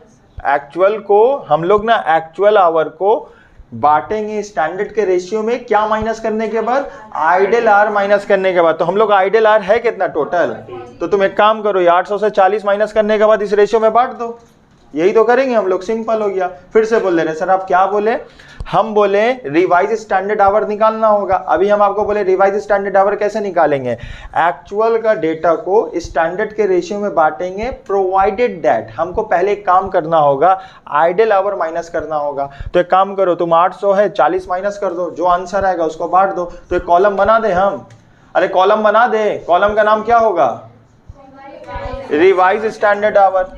Speaker 1: एक्चुअल को हम लोग ना एक्चुअल आवर को बांटेंगे स्टैंडर्ड के रेशियो में। क्या माइनस करने के बाद? आइडल आवर माइनस करने के बाद। तो हम लोग आइडल आवर है कितना टोटल? तो तुम एक काम करो, 800 से 40 माइनस करने के बाद इस रेशियो में बांट दो। यही तो करेंगे हम लोग, सिंपल हो गया। फिर से बोल दे रहे सर आप क्या बोले? हम बोले रिवाइज स्टैंडर्ड आवर निकालना होगा। अभी हम आपको बोले रिवाइज स्टैंडर्ड आवर कैसे निकालेंगे? एक्चुअल का डेटा को स्टैंडर्ड के रेशियो में बांटेंगे, प्रोवाइडेड दैट हमको पहले एक काम करना होगा, आइडल आवर माइनस करना होगा। तो एक काम करो, तुम 800 है 40 माइनस कर दो, जो आंसर आएगा उसको बांट दो। तो एक कॉलम बना दे हम। अरे कॉलम बना दे। कॉलम का नाम क्या होगा? Revise standard our.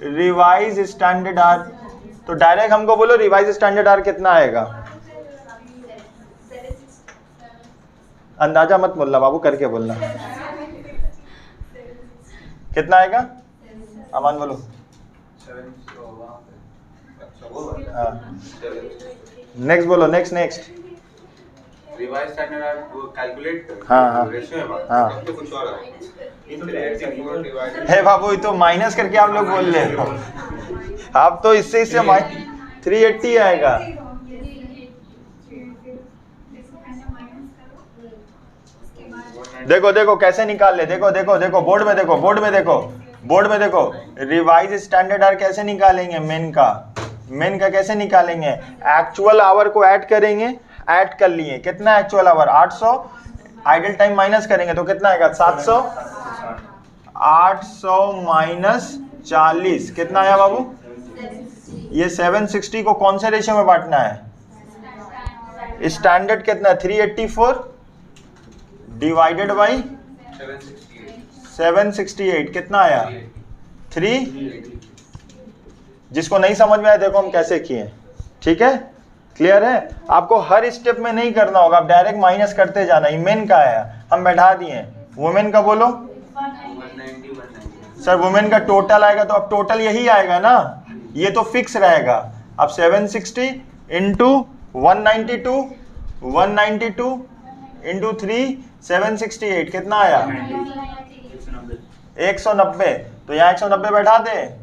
Speaker 1: Revise standard our. तो डायरेक्ट हमको बोलो रिवाइज स्टैंडर्ड आवर कितना आएगा? अंदाजा मत बोलना बाबू, करके बोलना। कितना आएगा? अमान बोलो। नेक्स्ट बोलो, next next.
Speaker 4: Revise standard our वो कैलकुलेट कर।
Speaker 1: हाँ
Speaker 4: रेशियो में
Speaker 1: हाँ।
Speaker 4: तो कुछ और है।
Speaker 1: हे बाबू ये तो माइनस करके आप लोग बोल रहे हो। आप तो इससे 380 आएगा। देखो देखो कैसे निकाल ले। देखो देखो देखो बोर्ड में देखो, बोर्ड में देखो, बोर्ड में देखो। रिवाइज स्टैंडर्ड आवर कैसे निकालेंगे? मेन का कैसे निकालेंगे? एक्चुअल आवर को ऐड करेंगे। ऐड कर लिए, कितना actual our? 800। Idle time minus करेंगे तो कितना आएगा? 700। 800 माइनस 40 कितना आया बाबू? ये 760 को कौन से रेशियो में बांटना है? स्टैंडर्ड कितना है? 384 डिवाइडेड बाई 768 कितना आया? 3। जिसको नहीं समझ में आया देखो हम कैसे किए। ठीक है, क्लियर है? आपको हर स्टेप में नहीं करना होगा, आप डायरेक्ट माइनस करते जाना। मेन का आया, हम बैठा दिए। वुमेन का बोलो। सर वुमेन का टोटल आएगा तो अब टोटल यही आएगा ना, ये तो फिक्स रहेगा। अब 760 इंटू 192 इंटू 3 768 कितना आया? 190। तो यहाँ 190 बैठा दे।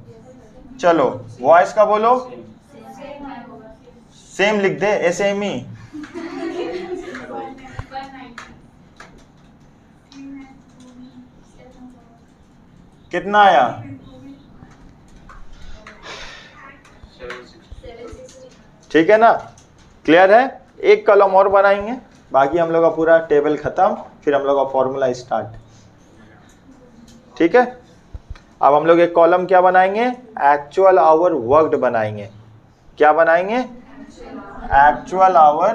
Speaker 1: चलो वॉइस का बोलो। सेम लिख दे, SME। कितना आया?
Speaker 4: 760।
Speaker 1: ठीक है ना? क्लियर है? एक कॉलम और बनाएंगे। बाकी हम लोग का पूरा टेबल खत्म, फिर हम लोग का फॉर्मूला स्टार्ट। ठीक है, अब हम लोग एक कॉलम क्या बनाएंगे, एक्चुअल आवर वर्कड बनाएंगे। क्या बनाएंगे, एक्चुअल आवर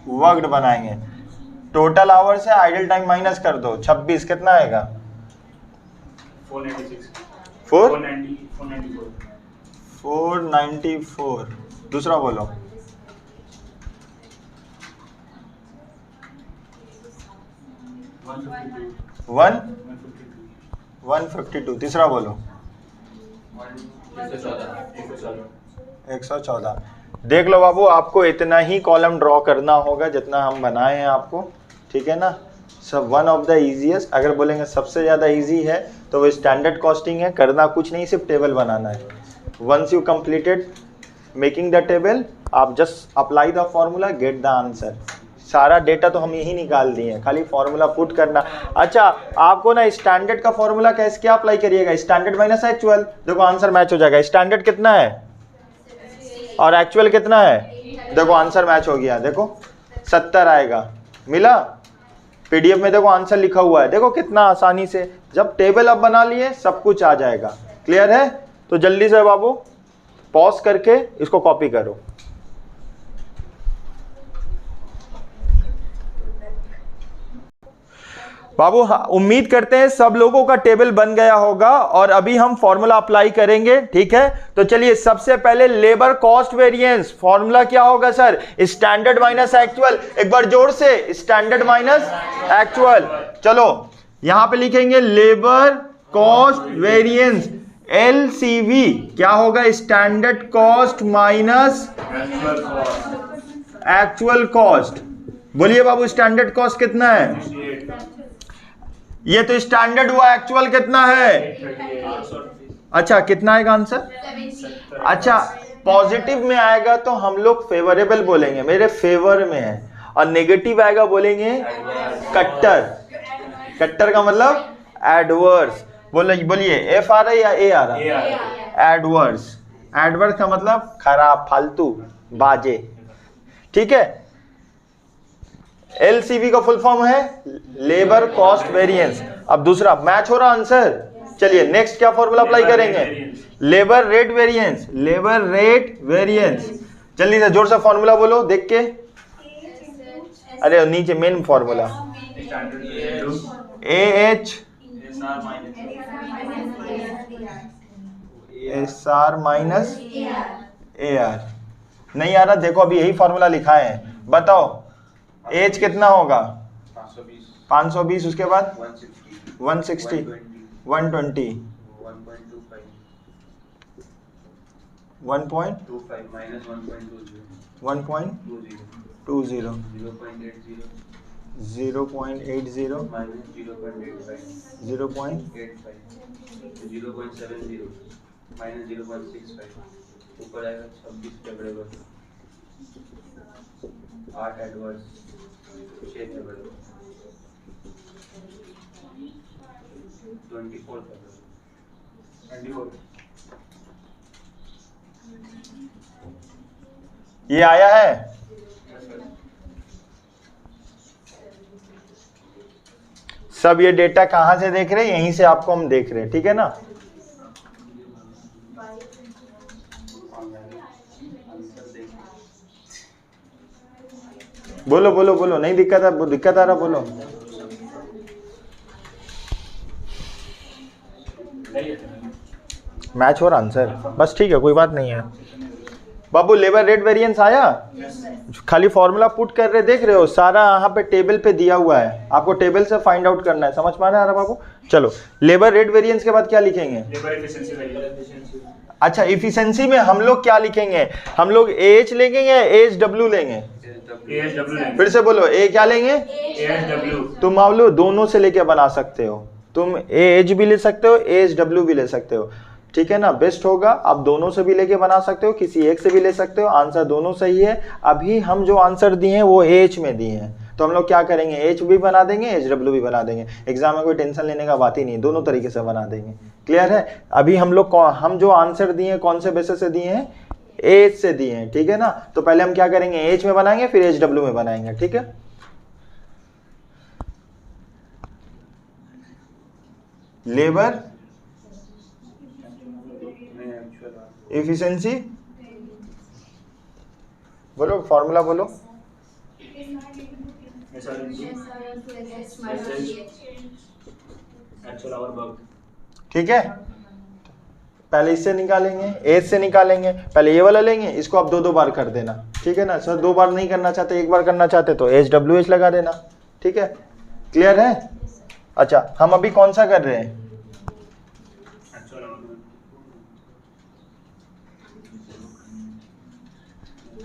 Speaker 1: वर्कड बनाएंगे। टोटल आवर से आइडल टाइम माइनस कर दो, 26 कितना आएगा, 494। दूसरा बोलो, 152। तीसरा बोलो, 114। देख लो बाबू, आपको इतना ही कॉलम ड्रॉ करना होगा जितना हम बनाए हैं आपको, ठीक है ना। सब वन ऑफ द इजीएस्ट, अगर बोलेंगे सबसे ज़्यादा इजी है तो वो स्टैंडर्ड कॉस्टिंग है। करना कुछ नहीं, सिर्फ टेबल बनाना है। Once you completed making the table, आप just apply the formula, get the answer. सारा डेटा तो हम यही निकाल दिए हैं, खाली फॉर्मूला पुट करना। अच्छा, आपको ना स्टैंडर्ड का फॉर्मूला कैसे क्या अप्लाई करिएगा, स्टैंडर्ड माइनस एक्चुअल। देखो आंसर मैच हो जाएगा। स्टैंडर्ड कितना है और एक्चुअल कितना है, देखो आंसर मैच हो गया। देखो 70 आएगा, मिला। पीडीएफ में देखो आंसर लिखा हुआ है, देखो कितना आसानी से। जब टेबल अब बना लिए सब कुछ आ जाएगा। क्लियर है? तो जल्दी से बाबू पॉज करके इसको कॉपी करो। बाबू उम्मीद करते हैं सब लोगों का टेबल बन गया होगा और अभी हम फॉर्मूला अप्लाई करेंगे। ठीक है, तो चलिए सबसे पहले लेबर कॉस्ट वेरिएंस। फॉर्मूला क्या होगा सर, स्टैंडर्ड माइनस एक्चुअल। एक बार जोर से, स्टैंडर्ड माइनस एक्चुअल। चलो यहां पे लिखेंगे लेबर कॉस्ट वेरिएंस, LCV क्या होगा, standard cost minus actual cost. बोलिए बाबू स्टैंडर्ड कॉस्ट कितना है, ये तो स्टैंडर्ड हुआ, एक्चुअल कितना है। अच्छा कितना आएगा आंसर। अच्छा पॉजिटिव में आएगा तो हम लोग फेवरेबल बोलेंगे, मेरे फेवर में है, और नेगेटिव आएगा बोलेंगे कट्टर। कट्टर का मतलब एडवर्स। बोलिए एफ आ रहा है या ए आ रहा है, एडवर्स। एडवर्स का मतलब खराब, फालतू, बाजे। ठीक है, LCV का फुल फॉर्म है लेबर कॉस्ट वेरिएंस। अब दूसरा मैच हो रहा आंसर। चलिए नेक्स्ट क्या फॉर्मूला अप्लाई करेंगे, labour rate variance. Labour rate variance, जल्दी से जोर से फॉर्मूला बोलो देख के। अरे नीचे main formula, AH SR minus AR। नहीं आ रहा, देखो अभी यही फॉर्मूला लिखा है, बताओ एज कितना होगा, 520। उसके बाद 160, 120, 1.25
Speaker 4: minus 1.20,
Speaker 1: 1.20, 0.80,
Speaker 4: minus 0.85,
Speaker 1: 0.85,
Speaker 4: 0.70, minus 0.65, ऊपर आएगा 26 फेवरेबल, 8 एडवर्स, 6 फेवरेबल, 24 फेवरेबल।
Speaker 1: ये आया है। सब ये डेटा कहां से देख रहे हैं, यहीं से आपको हम देख रहे हैं। ठीक है ना, बोलो बोलो बोलो, नहीं दिक्कत है, दिक्कत आ रहा बोलो। मैच हो रहा आंसर, बस ठीक है, कोई बात नहीं है। बाबू लेबर रेट वेरिएंस आया, खाली फॉर्मूला पुट कर रहे, देख रहे हो सारा यहाँ पे टेबल पे दिया हुआ है, आपको टेबल से फाइंड आउट करना है। समझ पा रहे हैं बाबू। चलो लेबर रेट वेरिएंस के बाद क्या लिखेंगे, अच्छा इफिशिएंसी में हम लोग क्या लिखेंगे, हम लोग AH लेंगे या ASW लेंगे, फिर से बोलो, ए क्या लेंगे, तुम मान लो दोनों से लेके बना सकते हो, तुम AH भी ले सकते हो, ASW भी ले सकते हो। ठीक है ना, बेस्ट होगा आप दोनों से भी लेके बना सकते हो, किसी एक से भी ले सकते हो, आंसर दोनों सही है। अभी हम जो आंसर दिए हैं वो AH में दिए हैं, तो हम लोग क्या करेंगे, AH भी बना देंगे, ASW भी बना देंगे। एग्जाम में कोई टेंशन लेने का बात ही नहीं, दोनों तरीके से बना देंगे। क्लियर है। अभी हम लोग हम जो आंसर दिए कौन से बेसिस से दिए हैं, एएच से दिए हैं, ठीक है ना। तो पहले हम क्या करेंगे, एच में बनाएंगे फिर एचडब्ल्यू में बनाएंगे, ठीक है। लेबर एफिशिएंसी, बोलो फॉर्मूला बोलो। ठीक है, पहले इससे निकालेंगे, एच से निकालेंगे, पहले ये वाला लेंगे, इसको आप 2 बार कर देना, ठीक है ना। सर 2 बार नहीं करना चाहते, 1 बार करना चाहते तो एच डब्ल्यू एच लगा देना, ठीक है। क्लियर है। अच्छा, हम अभी कौन सा कर रहे हैं,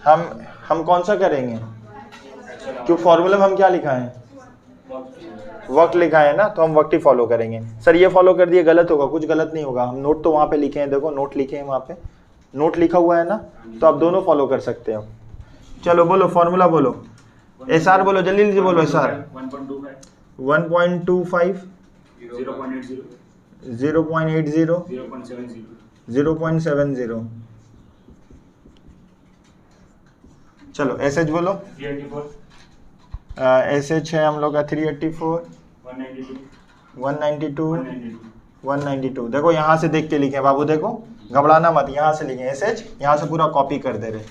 Speaker 1: हम कौन सा करेंगे, क्यों फॉर्मूला में हम क्या लिखा है, वक्त लिखा है ना, तो हम वक्त ही फॉलो करेंगे। सर ये फॉलो कर दिए गलत होगा, कुछ गलत नहीं होगा, हम नोट तो वहाँ पे लिखे हैं, देखो नोट लिखे हैं वहाँ पे, नोट लिखा हुआ है ना, तो आप दोनों फॉलो कर सकते हो। चलो बोलो फॉर्मूला बोलो, एस आर बोलो, जल्दी जल्दी बोलो। S are 1.25 0.80 0.70। चलो एस एच बोलो, एस एच है हम लोग का 384 192। देखो यहाँ से देख के लिखे बाबू, देखो घबराना मत, यहाँ से लिखे एस एच, यहाँ से पूरा कॉपी कर दे रहे,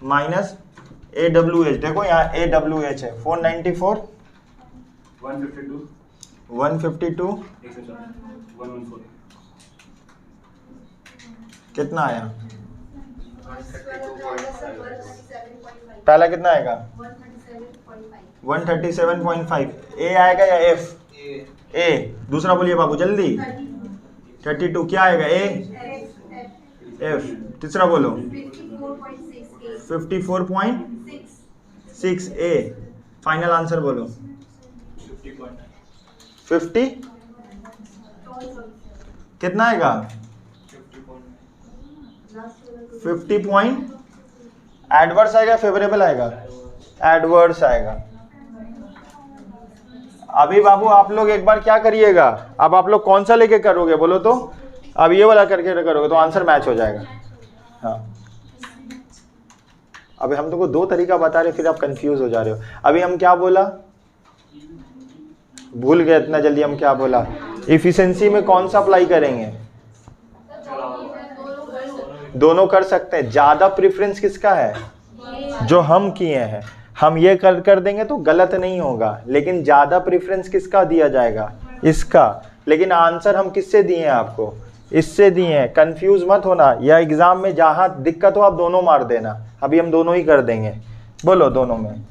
Speaker 1: माइनस ए डब्ल्यू एच, देखो यहाँ ए डब्ल्यू एच है 494 152 कितना आया, पहला कितना आएगा 137.5, ए आएगा या एफ, ए, दूसरा बोलिए बाबू जल्दी 32, क्या आएगा ए एफ, तीसरा बोलो 54.6 ए, फाइनल आंसर बोलो 50 कितना आएगा 50 पॉइंट, एडवर्स आएगा फेवरेबल आएगा, एडवर्स आएगा। अभी बाबू आप लोग एक बार क्या करिएगा, अब आप लोग कौन सा लेके करोगे बोलो तो, अब ये वाला करके करोगे तो आंसर मैच हो जाएगा। हाँ अभी हम तुमको 2 तरीका बता रहे, फिर आप कंफ्यूज हो जा रहे हो। अभी हम क्या बोला, भूल गए इतना जल्दी हम क्या बोला, इफिशिएंसी में कौन सा अप्लाई करेंगे, दोनों कर सकते हैं। ज्यादा प्रेफरेंस किसका है, जो हम किए हैं, हम ये कर देंगे तो गलत नहीं होगा, लेकिन ज्यादा प्रेफरेंस किसका दिया जाएगा, इसका। लेकिन आंसर हम किससे दिए हैं आपको, इससे दिए हैं। कंफ्यूज मत होना, या एग्जाम में जहां दिक्कत हो आप दोनों मार देना, अभी हम दोनों ही कर देंगे। बोलो दोनों में,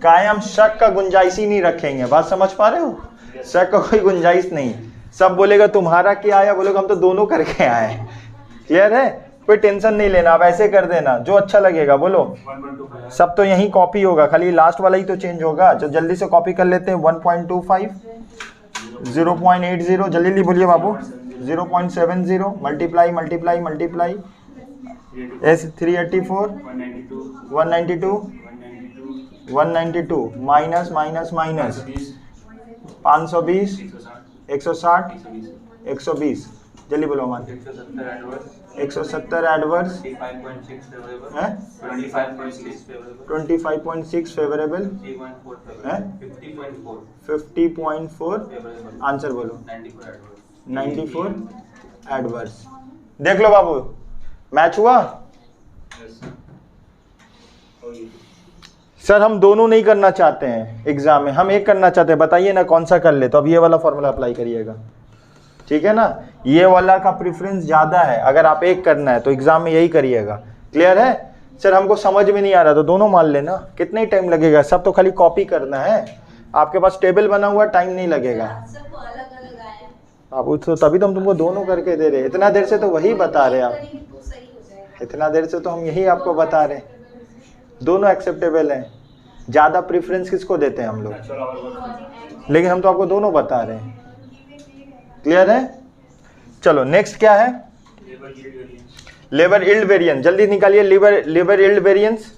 Speaker 1: कायम शक का गुंजाइश ही नहीं रखेंगे, बात समझ पा रहे हो, शक का कोई गुंजाइश नहीं। सब बोलेगा तुम्हारा क्या आया, बोलेगा हम तो दोनों करके आए। क्लियर है, कोई टेंशन नहीं लेना, आप ऐसे कर देना जो अच्छा लगेगा। बोलो, सब तो यही कॉपी होगा, खाली लास्ट वाला ही तो चेंज होगा। जो जल्दी से कॉपी कर लेते हैं, 1.25 0.80, जल्दी जल्दी बोलिए बाबू, 0.70 multiply multiply multiply, S 384 192 192 minus minus minus 520 160 120, जल्दी बोलो मान, 170 एडवर्स, 25.6 फेवरेबल, 50.4, आंसर बोलो 94 एडवर्स। देख लो बाबू, मैच हुआ। सर हम दोनों नहीं करना चाहते हैं एग्जाम में, हम एक करना चाहते हैं, बताइए ना कौन सा कर ले। तो अब ये वाला फॉर्मूला अप्लाई करिएगा, ठीक है ना, ये वाला का प्रेफरेंस ज्यादा है। अगर आप एक करना है तो एग्जाम में यही करिएगा। क्लियर है। सर हमको समझ में नहीं आ रहा तो दोनों मान लेना, कितना ही टाइम लगेगा, सब तो खाली कॉपी करना है। आपके पास टेबल बना हुआ, टाइम नहीं लगेगा। आप तो तभी तो हम तुमको दोनों करके दे रहे, इतना देर से तो वही बता रहे आप, इतना देर से तो हम यही आपको बता रहे, दोनों एक्सेप्टेबल हैं। ज्यादा प्रेफरेंस किसको देते हैं हम लोग, लेकिन हम तो आपको दोनों बता रहे हैं। क्लियर है। चलो नेक्स्ट क्या है, लेबर यील्ड वेरिएंस, जल्दी निकालिए। लेबर यील्ड वेरिएंस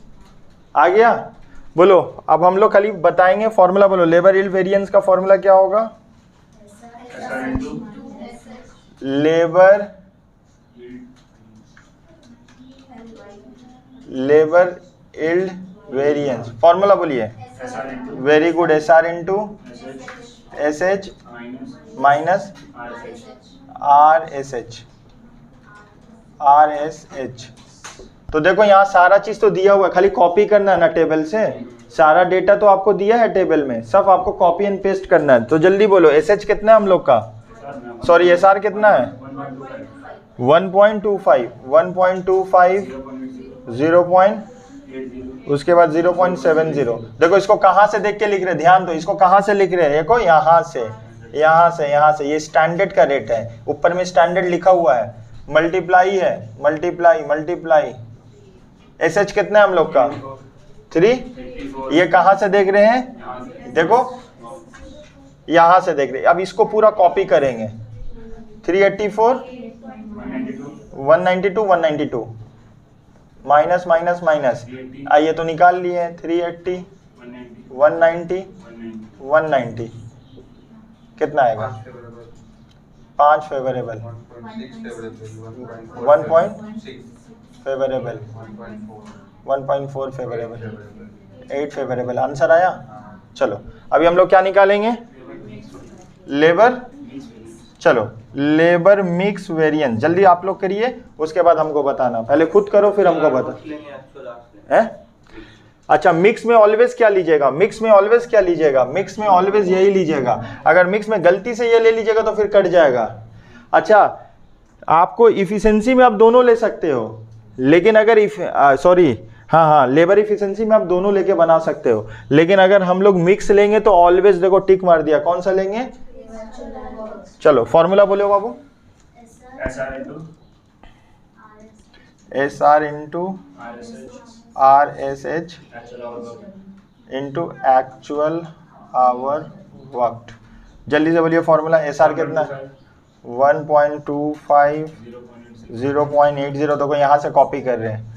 Speaker 1: आ गया, बोलो। अब हम लोग खाली बताएंगे फॉर्मूला, बोलो लेबर यील्ड वेरिएंस का फॉर्मूला क्या होगा,
Speaker 3: SR into
Speaker 1: labour yield variance. Formula बोलिए।
Speaker 3: SR into
Speaker 1: very good. SR into
Speaker 3: SH
Speaker 1: SH
Speaker 3: minus
Speaker 1: minus
Speaker 3: RSH.
Speaker 1: RSH। तो देखो यहाँ सारा चीज तो दिया हुआ है, खाली कॉपी करना है ना टेबल से। सारा डेटा तो आपको दिया है टेबल में, सब आपको कॉपी एंड पेस्ट करना है। तो जल्दी बोलो SH कितना है हम लोग का, सॉरी SR कितना है 1.25 1.25 0. उसके बाद 0.70। देखो इसको कहाँ से देख के लिख रहे हैं, ध्यान दो, इसको कहाँ से लिख रहे हैं, देखो यहाँ से यहाँ से यहाँ से। ये स्टैंडर्ड का रेट है, ऊपर में स्टैंडर्ड लिखा हुआ है, मल्टीप्लाई है, मल्टीप्लाई मल्टीप्लाई। SH कितना है हम लोग का 3। ये कहाँ से देख रहे हैं, देखो यहाँ से देख रहे हैं। अब इसको पूरा कॉपी करेंगे। 384 192 192 माइनस माइनस माइनस, आइए तो निकाल लिए। 380 190 190 कितना आएगा, 5 favourable 1.6 favourable 1.4 favourable 8 favourable. Answer आया। चलो अभी हम लोग क्या निकालेंगे, लेबर, चलो लेबर मिक्स वेरिएंस। जल्दी आप लोग करिए, उसके बाद हमको बताना। पहले खुद करो फिर हमको बता। है अच्छा, मिक्स में ऑलवेज क्या लीजिएगा, मिक्स में ऑलवेज क्या लीजिएगा, मिक्स में ऑलवेज यही लीजिएगा। अगर मिक्स में गलती से ये ले लीजिएगा तो फिर कट जाएगा। अच्छा, आपको इफिशिएंसी में आप दोनों ले सकते हो, लेकिन अगर हाँ लेबर इफिशिएंसी में आप दोनों लेके बना सकते हो, लेकिन अगर हम लोग मिक्स लेंगे तो ऑलवेज, देखो टिक मार दिया, कौन सा लेंगे। चलो फॉर्मूला बोलो बाबू। SR into RSH into actual our work. जल्दी से बोलिए फॉर्मूला। SR कितना है 1.25 0.80। देखो यहाँ से कॉपी कर रहे हैं।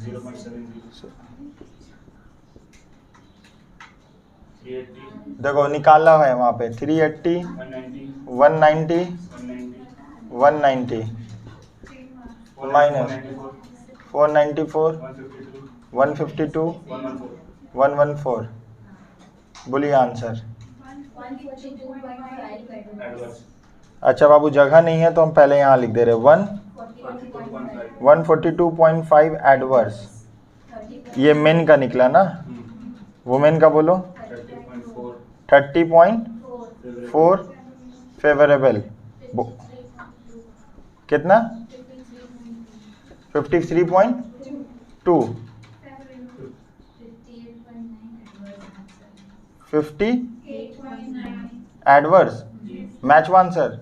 Speaker 3: 380
Speaker 1: देखो निकालना है वहाँ पे 380 190 190 माइनस 494 152 114। बोलिए आंसर।
Speaker 2: 142.5
Speaker 1: अच्छा बाबू, जगह नहीं है तो हम पहले यहाँ लिख दे रहे 142.5 एडवर्स। ये मेन का निकला ना, वुमेन का बोलो 30.4 फेवरेबल। कितना 53.2 50 adverse. Match one sir,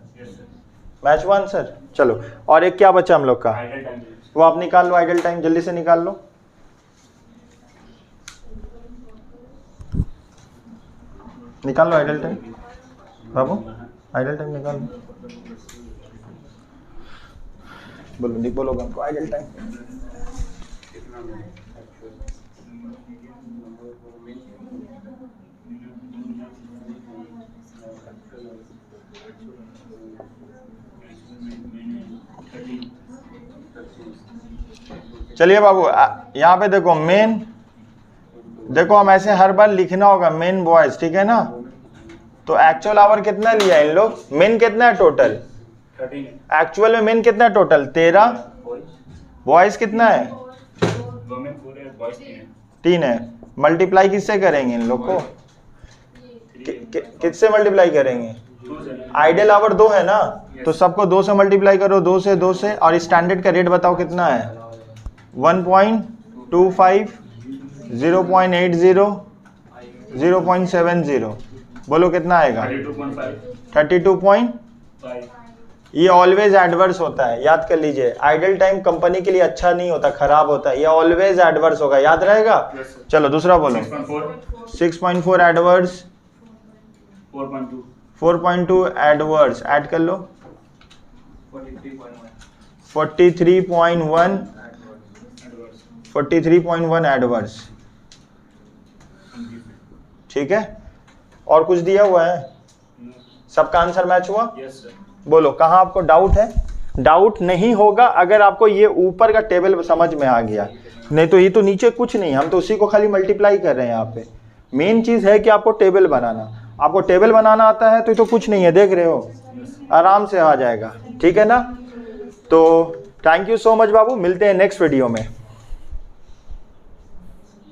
Speaker 1: match one sir. चलो और एक क्या बचा हम लोग का, वो आप निकाल लो। आइडल टाइम जल्दी से निकाल लो। निकाल लो आइडल टाइम बाबू, आइडल टाइम निकाल लो। बोलो बोलोगे हमको आइडल टाइम। चलिए बाबू, यहाँ पे देखो मेन, देखो हम ऐसे हर बार लिखना होगा मेन बॉयज, ठीक है ना। तो एक्चुअल आवर कितना लिया है इन लोग, मेन कितना है टोटल, एक्चुअल में मेन कितना है टोटल 13, बॉयज कितना है 3 है। मल्टीप्लाई किससे करेंगे इन लोग को, किससे मल्टीप्लाई करेंगे, आइडल आवर 2 है ना, तो सबको 2 से मल्टीप्लाई करो, 2 से। और स्टैंडर्ड का रेट बताओ कितना है 1.25 0.80 0.70। बोलो कितना आएगा 32.5। ये ऑलवेज एडवर्स होता है, याद कर लीजिए। आइडल टाइम कंपनी के लिए अच्छा नहीं होता, खराब होता है। ये ऑलवेज एडवर्स होगा, याद रहेगा। चलो दूसरा बोलो 6.4 एडवर्स 4.2 एडवर्स। ऐड कर लो 43.1 एडवर्स, ठीक है। और कुछ दिया हुआ है, सबका आंसर मैच हुआ। बोलो कहाँ आपको डाउट है? डाउट नहीं होगा अगर आपको ये ऊपर का टेबल समझ में आ गया, नहीं तो ये तो नीचे कुछ नहीं, हम तो उसी को खाली मल्टीप्लाई कर रहे हैं यहाँ पे। मेन चीज़ है कि आपको टेबल बनाना, आपको टेबल बनाना आता है तो ये तो कुछ नहीं है, देख रहे हो आराम से आ जाएगा, ठीक है ना। तो थैंक यू सो मच बाबू, मिलते हैं नेक्स्ट वीडियो में।